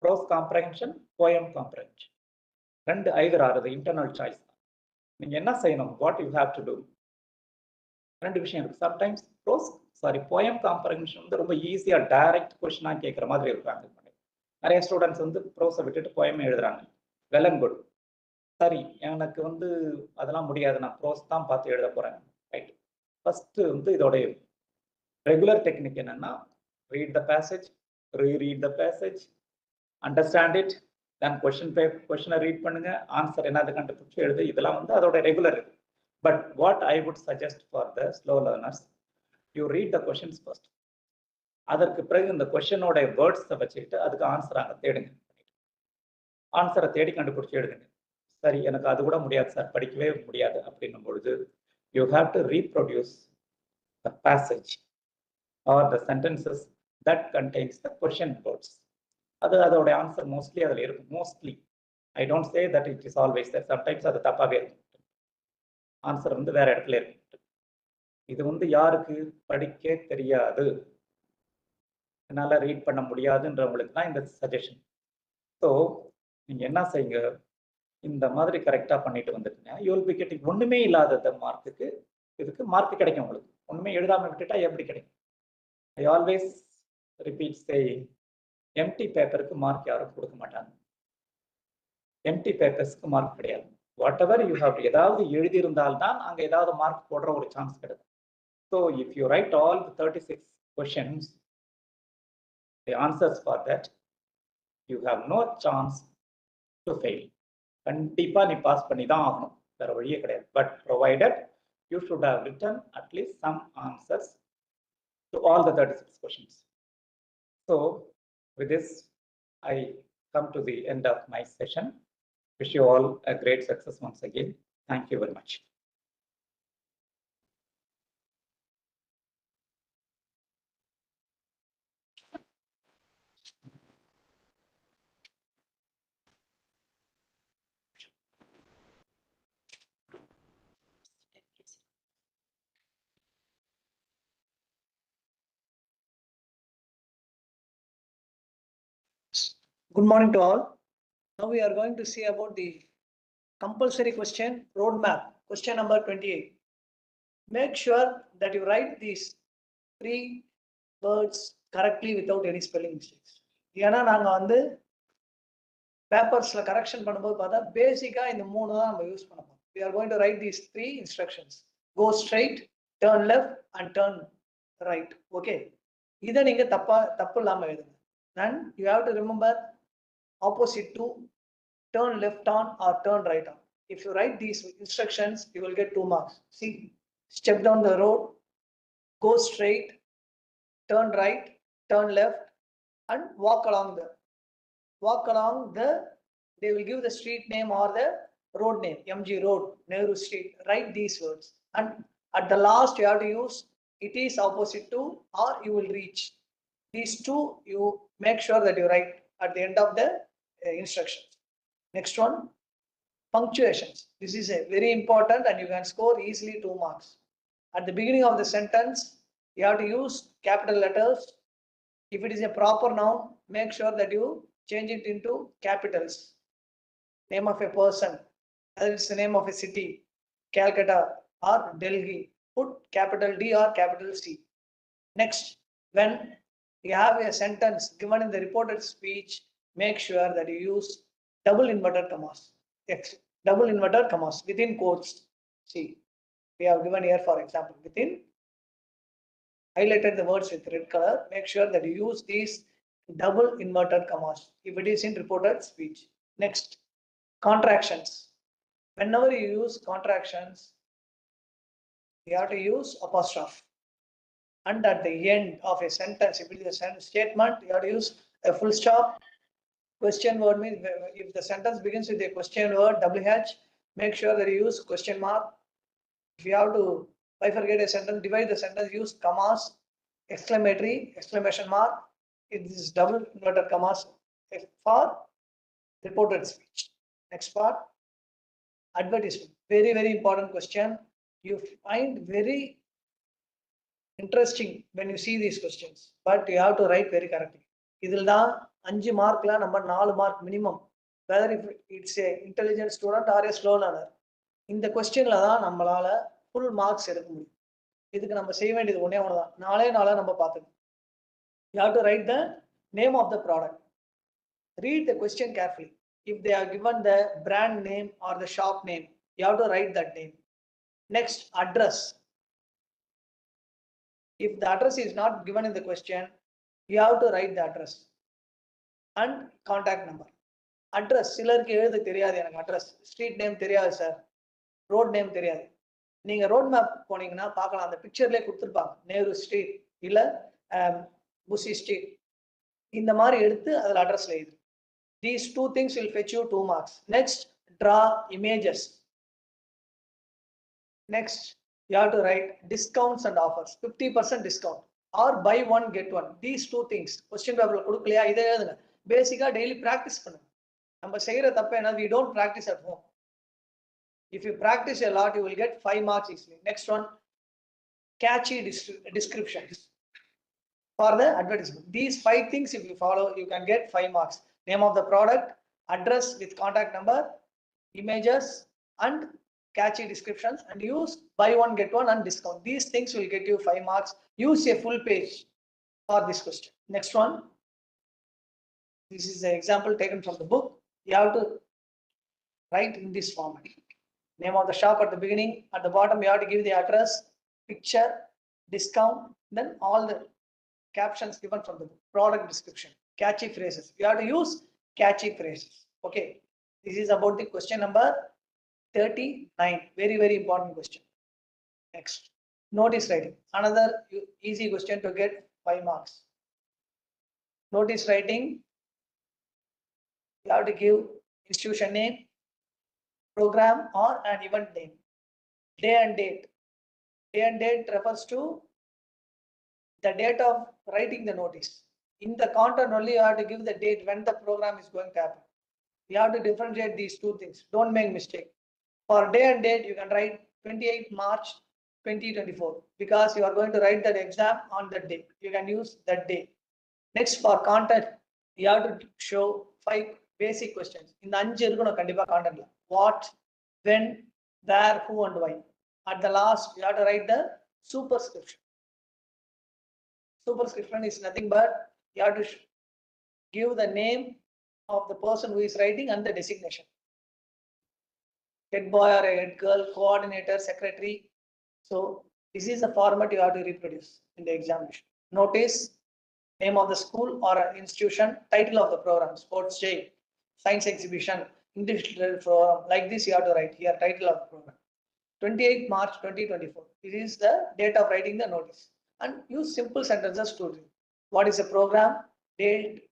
S3: Prose comprehension, poem comprehension. ரெண்டு either are the internal choice. நீங்க என்ன செய்யணும்? What you have to do? ரெண்டு விஷயம் இருக்கு. Sometimes poem comprehension வந்து ரொம்ப ஈஸியா டைரக்ட் கொஸ்டினா கேட்குற மாதிரி இருக்காங்க. நிறைய ஸ்டூடெண்ட்ஸ் வந்து ப்ரோஸை விட்டுட்டு போயம் எழுதுறாங்க. Well and good. சரி, எனக்கு வந்து அதெல்லாம் முடியாது, நான் ப்ரோஸ் தான் பார்த்து எழுத போறேன். ரைட். ஃபர்ஸ்ட் வந்து இதோடைய ரெகுலர் டெக்னிக் என்னன்னா, read the passage, reread the passage, understand it, then கொஸ்டினை ரீட் பண்ணுங்க, ஆன்சர் என்னது கண்டுபிடிச்சு எழுது. இதெல்லாம் வந்து அதோட regular. But what I would suggest for the slow learners, you read the questions first. அதற்கு பிறகு இந்த கொஸ்டினோட வேர்ட்ஸை வச்சுக்கிட்டு அதுக்கு ஆன்சர் அங்கே தேடுங்க. ஆன்சரை தேடி கண்டுபிடிச்சு எழுதுங்க. சரி, எனக்கு அது கூட முடியாது சார், படிக்கவே முடியாது அப்படின்னும் பொழுது you have to reproduce the passage or the sentences that contains the question words. அதோட ஆன்சர் மோஸ்ட்லி அதில் இருக்கும். Mostly, I don't say that it is always there. Sometimes அது தப்பாகவே இருக்கும், ஆன்சர் வந்து வேற இடத்துல இருக்கும். இது வந்து யாருக்கு படிக்க தெரியாது, என்னால் ரீட் பண்ண முடியாதுன்றவங்களுக்கு தான் இந்த சஜஷன். ஸோ நீங்கள் என்ன செய்யுங்க, இந்த மாதிரி கரெக்டாக பண்ணிட்டு வந்துட்டுங்க, யூ வில் பி கெட்டிங். ஒன்றுமே இல்லாத மார்க்குக்கு இதுக்கு மார்க் கிடைக்கும் உங்களுக்கு. ஒன்றுமே எழுதாமல் விட்டுட்டா எப்படி கிடைக்கும்? I always repeat saying, empty பேப்பருக்கு மார்க் யாரும் கொடுக்க மாட்டாங்க. எம்டி பேப்பர்ஸ்க்கு மார்க் கிடையாது. வாட் எவர் யூ ஹேவ், ஏதாவது எழுதியிருந்தால்தான் அங்கே ஏதாவது மார்க் போடுற ஒரு சான்ஸ் கிடைக்கும். So if you right all 36 questions, the answers for that, you have no chance to fail. கண்டிப்பாக நீ பாஸ் பண்ணி தான் ஆகணும், வேற வழியே கிடையாது. But provided you should have written at least some answers to all the 36 questions. So with this, I come to the end of my session. Wish you all a great success once again. Thank you very much.
S4: Good morning to all. Now we are going to see about the compulsory question roadmap, question number 28. Make sure that you write these 3 words correctly without any spelling mistakes. ஏன்னா நாங்க வந்து பேப்பர்ஸ்ல correction பண்ணும்போது பார்த்தா பேசிக்கா இந்த 3 தான் நம்ம use பண்ண போறோம். We are going to write these 3 instructions. Go straight, turn left and turn right. Okay. இதை நீங்க தப்பு இல்லாம எழுதுங்க. Then you have to remember opposite to turn left on or turn right on. If you write these instructions, you will get 2 marks. See, step down the road, go straight, turn right, turn left, and walk along the, they will give the street name or the road name, MG Road, Nehru Street. Write these words. And at the last, you have to use it is opposite to or you will reach. These 2, you make sure that you write at the end of the instructions. Next one, punctuations. This is a very important and you can score easily 2 marks. At the beginning of the sentence, you have to use capital letters. If it is a proper noun, make sure that you change it into capitals. Name of a person, whether it's the name of a city, Calcutta or Delhi, put capital D or capital C. Next, when you have a sentence given in the reported speech, make sure that you use double inverted commas. Double inverted commas within quotes. See, we have given here, for example, within, highlighted the words with red color. Make sure that you use these double inverted commas if it is in reported speech. Next, contractions. Whenever you use contractions, you have to use apostrophe. And at the end of a sentence, if it is a statement, you have to use a full stop. Question word means if the sentence begins with a question word, WH, make sure that you use question mark. If you have to bifurcate a sentence, divide the sentence, use commas, exclamatory, exclamation mark. It is double inverted commas for reported speech. Next part, advertisement. Very, very important question. You find very interesting when you see these questions, but you have to write very correctly. இதில் தான் 5 மார்க்ல நம்ம 4 mark minimum, whether if it's a intelligent student or a slow learner. இந்த கொஸ்டின்ல தான் நம்மளால full marks எடுக்க முடியும். இதுக்கு நம்ம செய்ய வேண்டியது ஒண்ணே ஒண்ணுதான், நாளே நம்ம பார்த்துக்கணும். You have to write the name of the product. Read the question carefully. If they are given the brand name or the shop name, you have to write that name. Next, address. If the address is not given in the question, you have to write the address and contact number. Address, சிலருக்கு எழுத தெரியாது, எனக்கு address street name தெரியாது sir, road name தெரியாது. நீங்க road map போனீங்கன்னா பார்க்கலாம், அந்த பிக்சர்லேயே கொடுத்துருப்பாங்க, நேரு ஸ்ட்ரீட் இல்ல புசி ஸ்ட்ரீட், இந்த மாதிரி எடுத்து அதில் அட்ரஸ்ல எழுது. These 2 things will fetch you 2 marks. Next, draw images. Next, you have to write discounts and offers. 50% discount or buy one get one. These 2 things question paper கொடுக்கலையா, இதை எழுதுங்க. பேசிக்கா டெய்லி பிராக்டிஸ் பண்ணுங்க. நம்ம செய்யற தப்பு என்ன, we don't practice at home. If you practice a lot, you will get 5 marks easily. Next one, catchy descriptions for the advertisement. These 5 things if you follow, you can get 5 marks. Name of the product, address with contact number, images and catchy descriptions, and use buy one get one and discount. These things will get you 5 marks. Use a full page for this question. Next one, this is an example taken from the book. You have to write in this format. Name of the shop at the beginning, at the bottom you have to give the address, picture, discount, then all the captions given from the book. Product description, catchy phrases. You have to use catchy phrases. Okay, this is about the question number 39. Very, very important question. Next, notice writing. Another easy question to get 5 marks. Notice writing, you have to give institution name, program or an event name. Day and date. Day and date refers to the date of writing the notice. In the content only, you have to give the date when the program is going to happen. You have to differentiate these two things. Don't make mistake. For day and date, you can write 28 March 2024 because you are going to write that exam on that day. You can use that day. Next, for content, you have to show 5 basic questions. In the 5 irukonu kandipa content. What, when, where, who and why. At the last, you have to write the superscription. Superscription is nothing but you have to give the name of the person who is writing and the designation. Head boy or a head girl, coordinator, secretary. So this is the format you have to reproduce in the examination. Notice, name of the school or institution, title of the program, sports day, science exhibition, English program. Like this you have to write here, title of the program. 28 March 2024. This is the date of writing the notice. And use simple sentences to read. What is the program, date,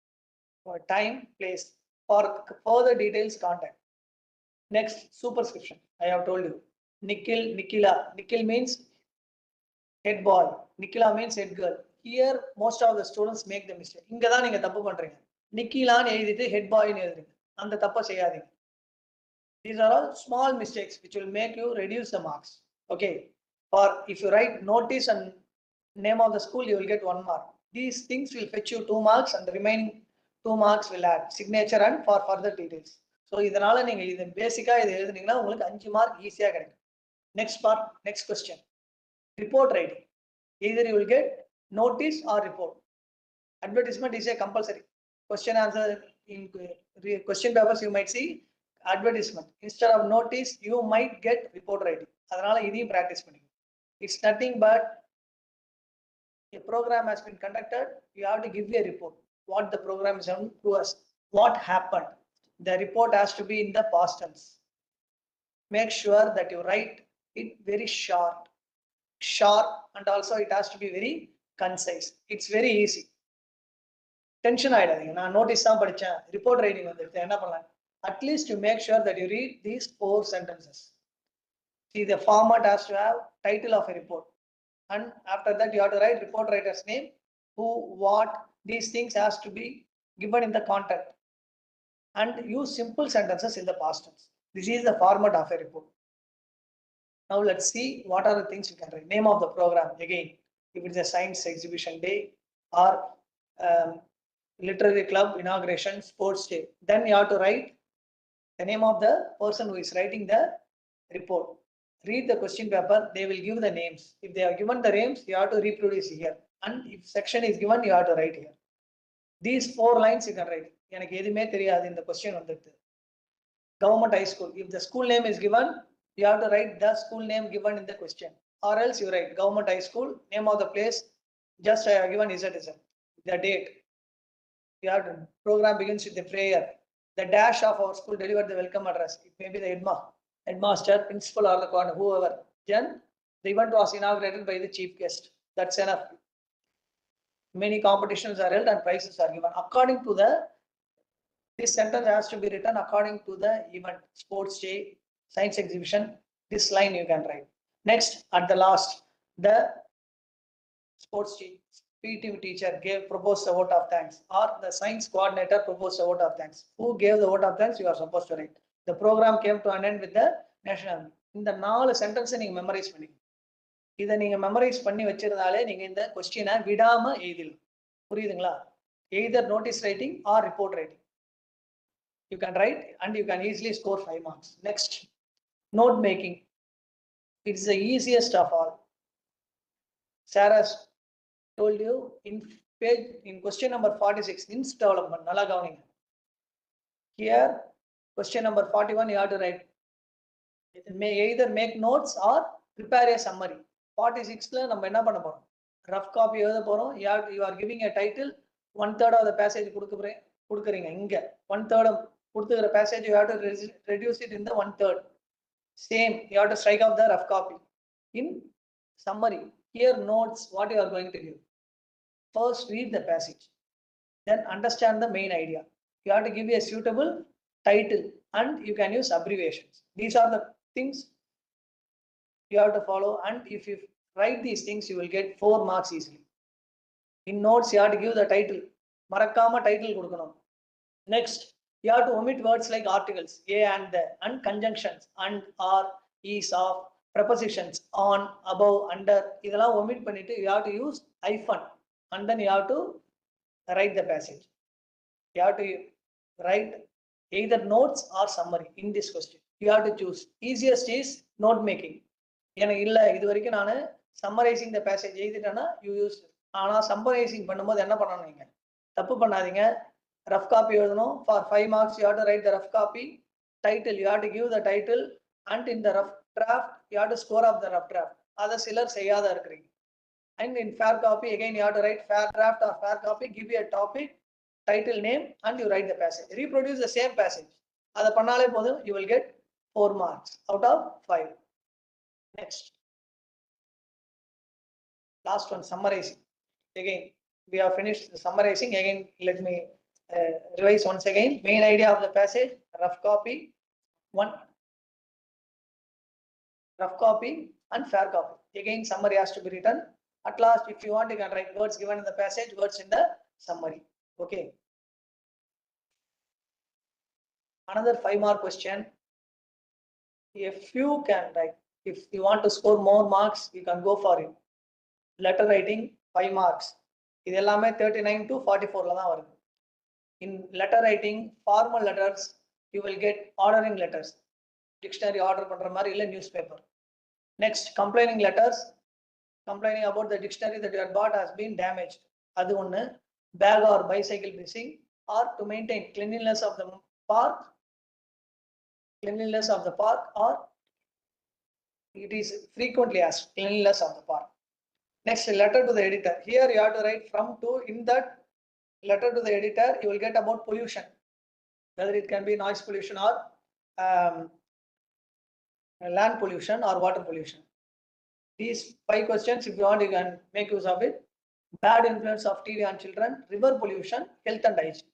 S4: time, place. For further details, contact. Next, superscription. I have told you. Nikhil, Nikhila. Nikhil means head boy. Nikhila means head girl. Here, most of the students make the mistake. இங்க தான் நீங்க தப்பு பண்றீங்க. நிக்கிலான்னு எழுதிட்டு head boy ன்னு எழுதுறீங்க. அந்த தப்பை செய்யாதீங்க. These are all small mistakes which will make you reduce the marks. Okay. Or if you write notice and name of the school, you will get 1 mark. These things will fetch you 2 marks and the remaining 2 marks will add signature and for further details. So இதனால நீங்க இது பேசிக்கா இது எழுதுனீங்கன்னா உங்களுக்கு 5 mark ஈஸியா கிடைக்கும். Next part, next question. Report writing. Either you will get notice or report. Advertisement is a compulsory. Question answer in question papers you might see advertisement. Instead of notice, you might get report writing. அதனால இதையும் practice பண்ணுங்க. It's nothing but a program has been conducted. You have to give a report. What the program is done to us. What happened. The report has to be in the past tense. Make sure that you write it very short, and also it has to be very concise. It's very easy. Tension ஆயிடாதீங்க. நான் notice தான் படிச்சேன், report writing வந்துருது, என்ன பண்ணலாம்? At least you make sure that you read these 4 sentences. See, the format has to have title of a report. And after that, you have to write report writer's name, who, what, these things has to be given in the content. And use simple sentences in the past tense. This is the format of a report. Now let's see what are the things you can write. Name of the program, again, if it's a science exhibition day or literary club inauguration, sports day, then you have to write the name of the person who is writing the report. Read the question paper, they will give the names. If they are given the names, you have to reproduce here. And if section is given, you have to write here. These 4 lines you can write. எனக்கு எதுமே தெரியாது இந்த question வந்துருது. Government high school. If the school name is given, you have to write the school name given in the question. Or else you write government high school, name of the place, just I have given is the date. You have to, program begins with the prayer. The dash of our school delivered the welcome address. It may be the headmaster, principal or the corner, whoever. Then the event was inaugurated by the chief guest. That's enough. Many competitions are held and prizes are given. According to this sentence has to be written according to the event, sports day, science exhibition. This line you can write. Next, at the last, the sports PT teacher proposed a vote of thanks, or the science coordinator proposed a vote of thanks. Who gave the vote of thanks? You are supposed to write. The program came to an end with the national anthem. இந்த 4 sentence நீங்க memorise பண்ணிங்க. இதை நீங்க memorise பண்ணி வச்சிருந்தாலே நீங்க இந்த கொஸ்டினை விடாம எழுதலாம். புரியுதுங்களா? Either notice writing or report writing. You can write and you can easily score 5 marks. Next, note making. It's the easiest of all. Sarah told you in question number 46, hints development. Nalla gavaninga. Here, question number 41, you have to write. It may either make notes or prepare a summary. 46 la நம்ம என்ன பண்ண போறோம்? Rough copy எழுத போறோம். You are giving a title. 1/3 of the passage கொடுக்குறீங்க. இங்க 1/3 கொடுத்துக்கிற passage you have to reduce it in the 1/3. Same, you have to strike off the rough copy. In summary, here notes what you are going to give. First, read the passage. Then understand the main idea. You have to give a suitable title and you can use abbreviations. These are the things you have to follow, and if you write these things, you will get 4 marks easily. In notes, you have to give the title. Marakama title kudukanum. Next, you have to omit words like articles, a and the, and conjunctions, and, are, is, of, prepositions, on, above, under. Idella omit pannittu, you have to use hyphen, and then you have to write the passage. You have to write either notes or summary in this question. You have to choose. Easiest is note making. எனக்கு இல்லை இது வரைக்கும் நான் summarising the passage எழுதிட்டேன்னா you use. ஆனால் summarising பண்ணும்போது என்ன பண்ணணும், நீங்கள் தப்பு பண்ணாதீங்க. ரஃப் காப்பி எழுதணும். For 5 marks you have to write the rough copy. Title you have to give the title, and in the rough draft you have to score off the rough draft. அதை சிலர் செய்யாத இருக்கிறீங்க. And in fair copy again you have to write fair draft or fair copy, give you a topic, title, name, and you write the passage. Reproduce the same passage. அதை பண்ணாலே போதும், you will get 4 marks out of 5. Next, last one, summarizing. Again, we have finished the summarizing. Again, let me revise once again. Main idea of the passage, rough copy, one rough copy and fair copy. Again, summary has to be written. At last, if you want, you can write words given in the passage, words in the summary. Okay. Another 5 mark question. If you can write, if you want to score more marks, you can go for it. Letter writing 5 marks. இது எல்லாமே 39 to 44 தான் வருது. In letter writing, formal letters, you will get ordering letters. Dictionary order பண்ற மாதிரி இல்ல newspaper. Next, complaining letters, complaining about the dictionary that you had bought has been damaged. அது ஒண்ணு. Bag or bicycle missing, or to maintain cleanliness of the park, or it is frequently asked, cleanliness of the park. Next, letter to the editor. Here you have to write from to. In that letter to the editor, you will get about pollution, whether it can be noise pollution or land pollution or water pollution. These 5 questions, if you want, you can make use of it. Bad influence of TV on children, river pollution, health and hygiene.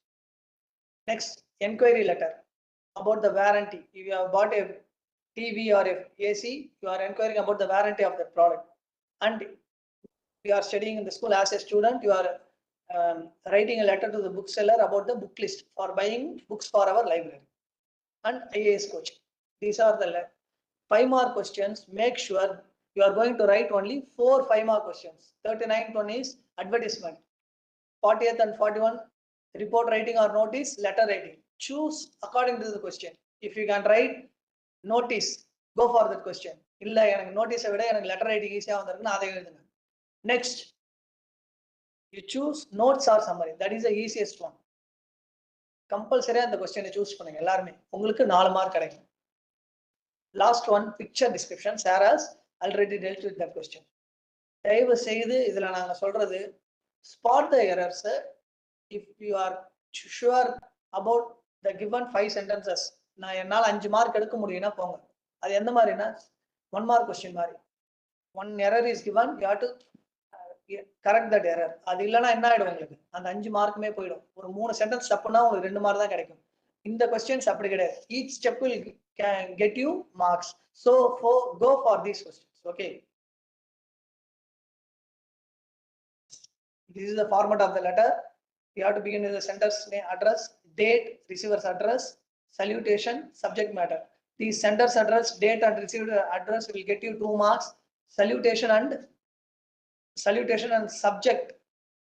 S4: Next, enquiry letter about the warranty. If you have bought a TV or a AC, you are inquiring about the warranty of that product. And you are studying in the school as a student, you are writing a letter to the bookseller about the book list for buying books for our library. And IAS coaching. These are the 5 mark questions. Make sure you are going to write only 4 5 mark questions. 39th one is advertisement. 40th and 41, report writing or notice, letter writing. Choose according to the question. If you can write notice, go for that question. இல்ல எனக்கு நோட்டீஸை விட எனக்கு letter writing ஈஸியா வந்திருக்குன்னு அதை எழுதுங்க. Next, you choose notes or summary. That is the easiest one. Compulsory அந்த கொஸ்டினை சூஸ் பண்ணுங்க எல்லாருமே. உங்களுக்கு 4 மார்க் கிடைக்கும். Last one, picture description. Sarah's already dealt with that question. தயவு செய்து இதுல நாங்க சொல்றது, spot the errors. If you are sure about the given 5 sentences, நான் என்னால 5 மார்க் எடுக்க முடியும்னா போங்க. அது எந்த மாதிரினா 1 mark question மாதிரி. One error is given, you have to correct that error. அது இல்லனா என்ன ஆயிடும் உங்களுக்கு, அந்த 5 மார்க்குமே போய்டும். ஒரு 3 சென்டென்ஸ் தப்புனா உங்களுக்கு 2 மார்க் தான் கிடைக்கும். இந்த questions அப்படி கிடையாது. Each step will can get you marks. So go for these questions. Okay. This is the format of the letter. You have to begin with the sender's name, address, date, receiver's address, salutation, subject matter. The sender's address, date, and receiver address will get you 2 marks. Salutation and subject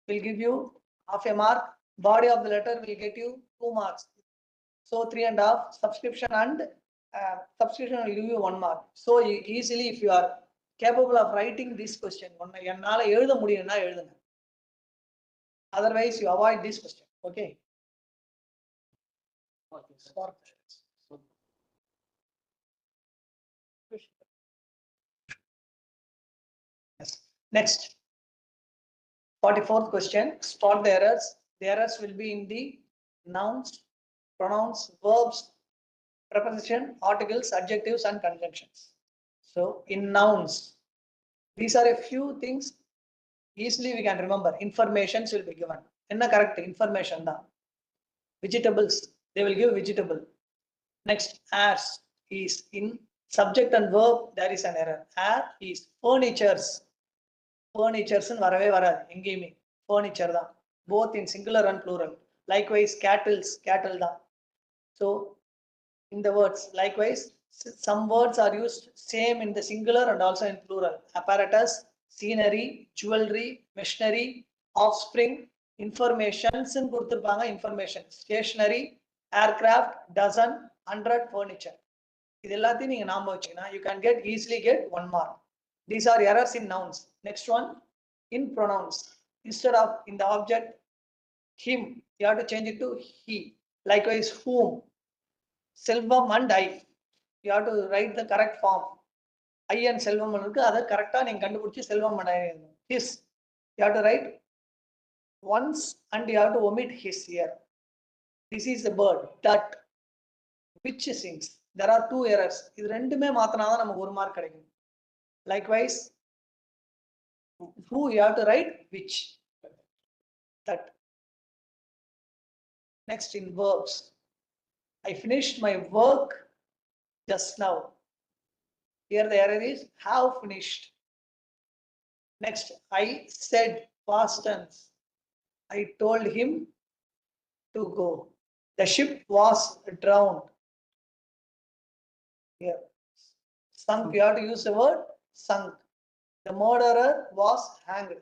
S4: will give you half a mark. Body of the letter will get you 2 marks. So 3.5. Subscription will give you 1 mark. So easily, if you are capable of writing this question, என்னால எழுத முடியும்னா எழுதுங்க. Otherwise, you avoid this question. Okay. Yes. Next, 44th question. Spot the errors. The errors will be in the nouns, pronouns, verbs, preposition, articles, adjectives, and conjunctions. So, in nouns, these are a few things easily we can remember. Informations will be given. Enna correct information da. Vegetables, they will give vegetable. Next, as is in subject and verb, there is an error. Air is furnitures. Furnitures and வரவே வராது எங்கேயுமே furniture தான். Both in singular and plural. Likewise, cattle தான். So, in the words, likewise, some words are used same in the singular and also in plural. Apparatus, scenery, jewelry, machinery, offspring, informations and கொடுத்திருப்பாங்க information, stationery, aircraft, dozen, 100, furniture. இது எல்லாத்தையும் நீங்க நாம வச்சீங்கன்னா you can easily get 1 mark. These are errors in nouns. Next one, in pronouns. Instead of in the object him, you have to change it to he. Likewise, whom, Selvam and I. You have to write the correct form. I and Selvam இருக்கு அதை கரெக்டா நீங்க கண்டுபிடிச்சு Selvam and I. His, you have to write once and you have to omit his here. This is the bird. That, which sings. There are 2 errors. இது ரெண்டுமே மாத்தினாதான் நமக்கு 1 mark கிடைக்கும். Likewise, who you have to write which. That. Next, in verbs. I finished my work just now. Here the error is have finished. Next, I said past tense. I told him to go. The ship was drowned. Here, sunk, you have to use the word sunk. The murderer was hanged.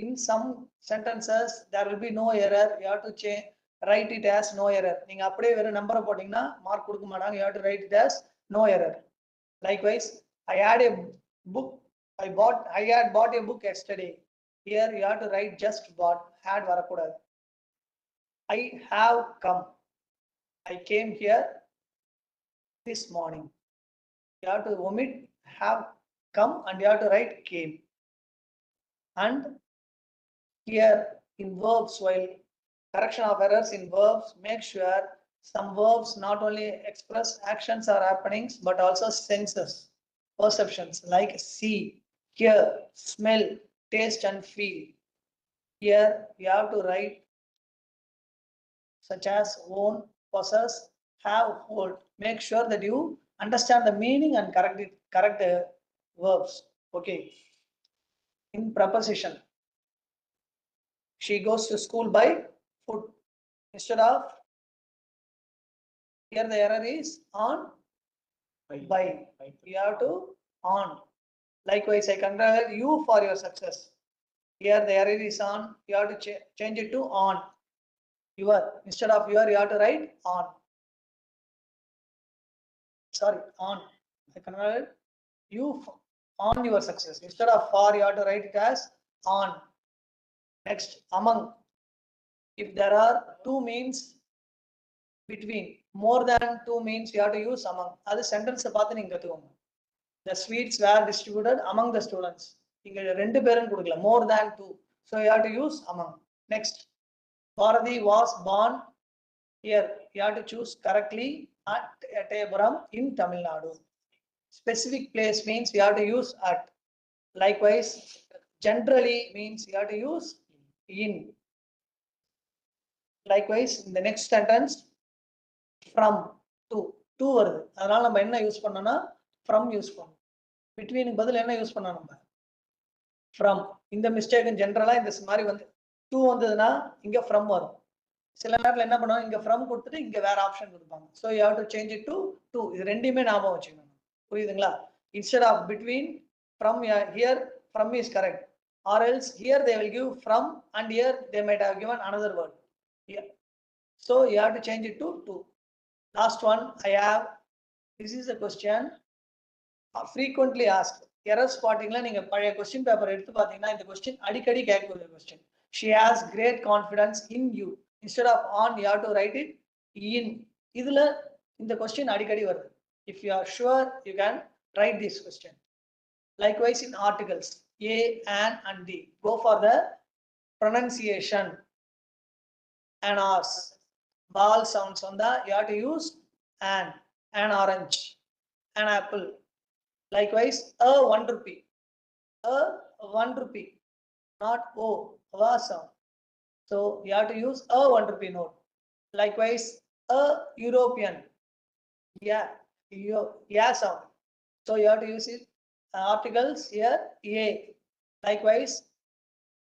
S4: In some sentences, there will be no error. You have to change, write it as no error. நீங்க அப்படியே வேற நம்பரை போட்டீங்கன்னா mark கொடுக்க மாட்டாங்க. You have to write it as no error. Likewise, I had a book. I had bought a book yesterday. Here you have to write just bought. Had வரக்கூடாது. I have come. I came here this morning. You have to omit have come and you have to write came. And here in verbs, while correction of errors in verbs, make sure some verbs not only express actions or happenings but also senses, perceptions like see, hear, smell, taste and feel. Here you have to write such as own, possess, have, hold. Make sure that you understand the meaning and correct the verbs. Okay. In preposition, she goes to school by foot. Instead of, here the error is on by. You have to on. Likewise, I congratulate you for your success. Here the error is on. You have to change it to on. Your, instead of your, you have to write on. Sorry, on. I congratulate you on your success. Instead of for, you have to write it as on. Next, among. If there are 2 means between, more than 2 means you have to use among. That sentence பார்த்து நீங்க கத்துக்கோங்க. The sweets were distributed among the students. இங்க 2 பேரும் கொடுக்கல, more than 2. So you have to use among. Next, Bharati was born. Here you have to choose correctly at Ettayapuram in Tamil Nadu. Specific place means you have to use at. Likewise, generally means you have to use in. Likewise, in the next sentence, from to வருது. அதனால நம்ம என்ன use பண்ணோம்னா from use பண்ணோம். between பதில் என்ன use பண்ணோம் நம்ம from. இந்த மிஸ்டேக் ஜெனரலா இந்த மாதிரி வந்து to வந்ததுன்னா இங்க from வரும். சில நேரத்துல என்ன பண்ணுவாங்க, இங்க from கொடுத்துட்டு இங்க வேற ஆப்ஷன் கொடுப்பாங்க. So you have to change it to. இது ரெண்டுமே ஞாபகம் வச்சுக்கணும். புரியுதுங்களா? Instead of between, from, here from is correct. Or else here they will give from and here they might have given another word. Yeah. So you have to change it to. Last one, I have. This is a question frequently asked. Error spotting la neenga paya question paper eduthu pathina indha question adikadi kekkuva question. She has great confidence in you. Instead of on, you have to write it in. Idhula indha question adikadi varudhu. If you are sure, you can write this question. Likewise, in articles, a, an and the, go for the pronunciation. An ars, vowel sounds on the, you have to use an orange, an apple. Likewise, a 1 rupee, a 1 rupee, not o, va sound. So you have to use a 1 rupee note. Likewise, a European, Yeah, yeah sound. So you have to use it. Articles here, A. Likewise,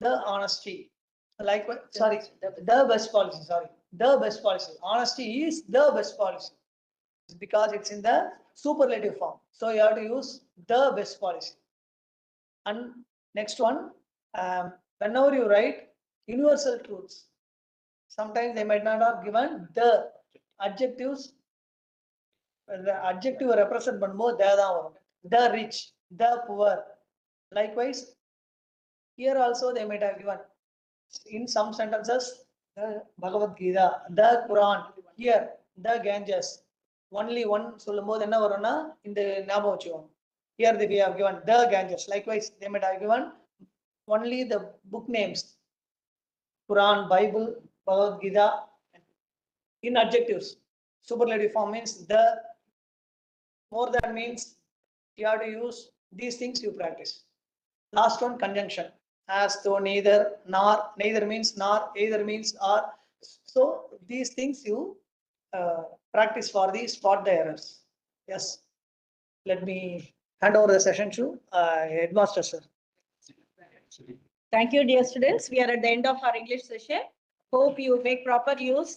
S4: the honesty. Likewise, sorry, the best policy, sorry. The best policy. Honesty is the best policy. Because it's in the superlative form. So you have to use the best policy. And next one, whenever you write universal truths, sometimes they might not have given the adjectives. The adjective represent பண்ணும்போது the தான் வரும். The rich, the poor. Likewise, here also they might have given in some sentences the Bhagavad Gita, the Quran, here the Ganges. Only one சொல்லும்போது என்ன வரும்னா இந்த ஞாபகம் வச்சுக்கோங்க. Here we have given the Ganges. Likewise, they might have given only the book names. Quran, Bible, Bhagavad Gita. In adjectives, superlative form means the, more than means you have to use these things you practice. Last one, conjunction. As though, neither, nor, neither means nor, either means or. So these things you practice for the spot the errors. Yes. Let me hand over the session to headmaster sir.
S2: Thank you, dear students. We are at the end of our English session. Hope you make proper use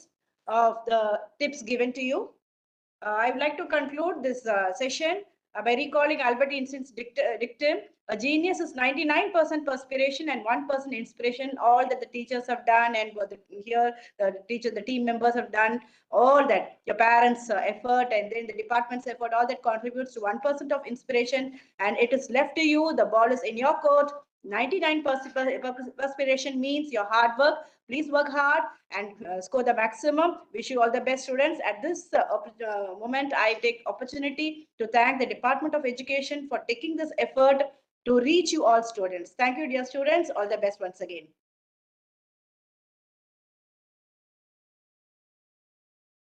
S2: of the tips given to you. I would like to conclude this session by recalling Albert Einstein's dictum. A genius is 99% perspiration and 1% inspiration. All that the teachers have done and what here the team members have done, all that your parents' effort and then the department's effort, all that contributes to 1% of inspiration, and it is left to you. The ball is in your court. 99% perspiration means your hard work. Please work hard and score the maximum. Wish you all the best, students. At this moment, I take opportunity to thank the Department of Education for taking this effort to reach you all students. Thank you, dear students. All the best once again.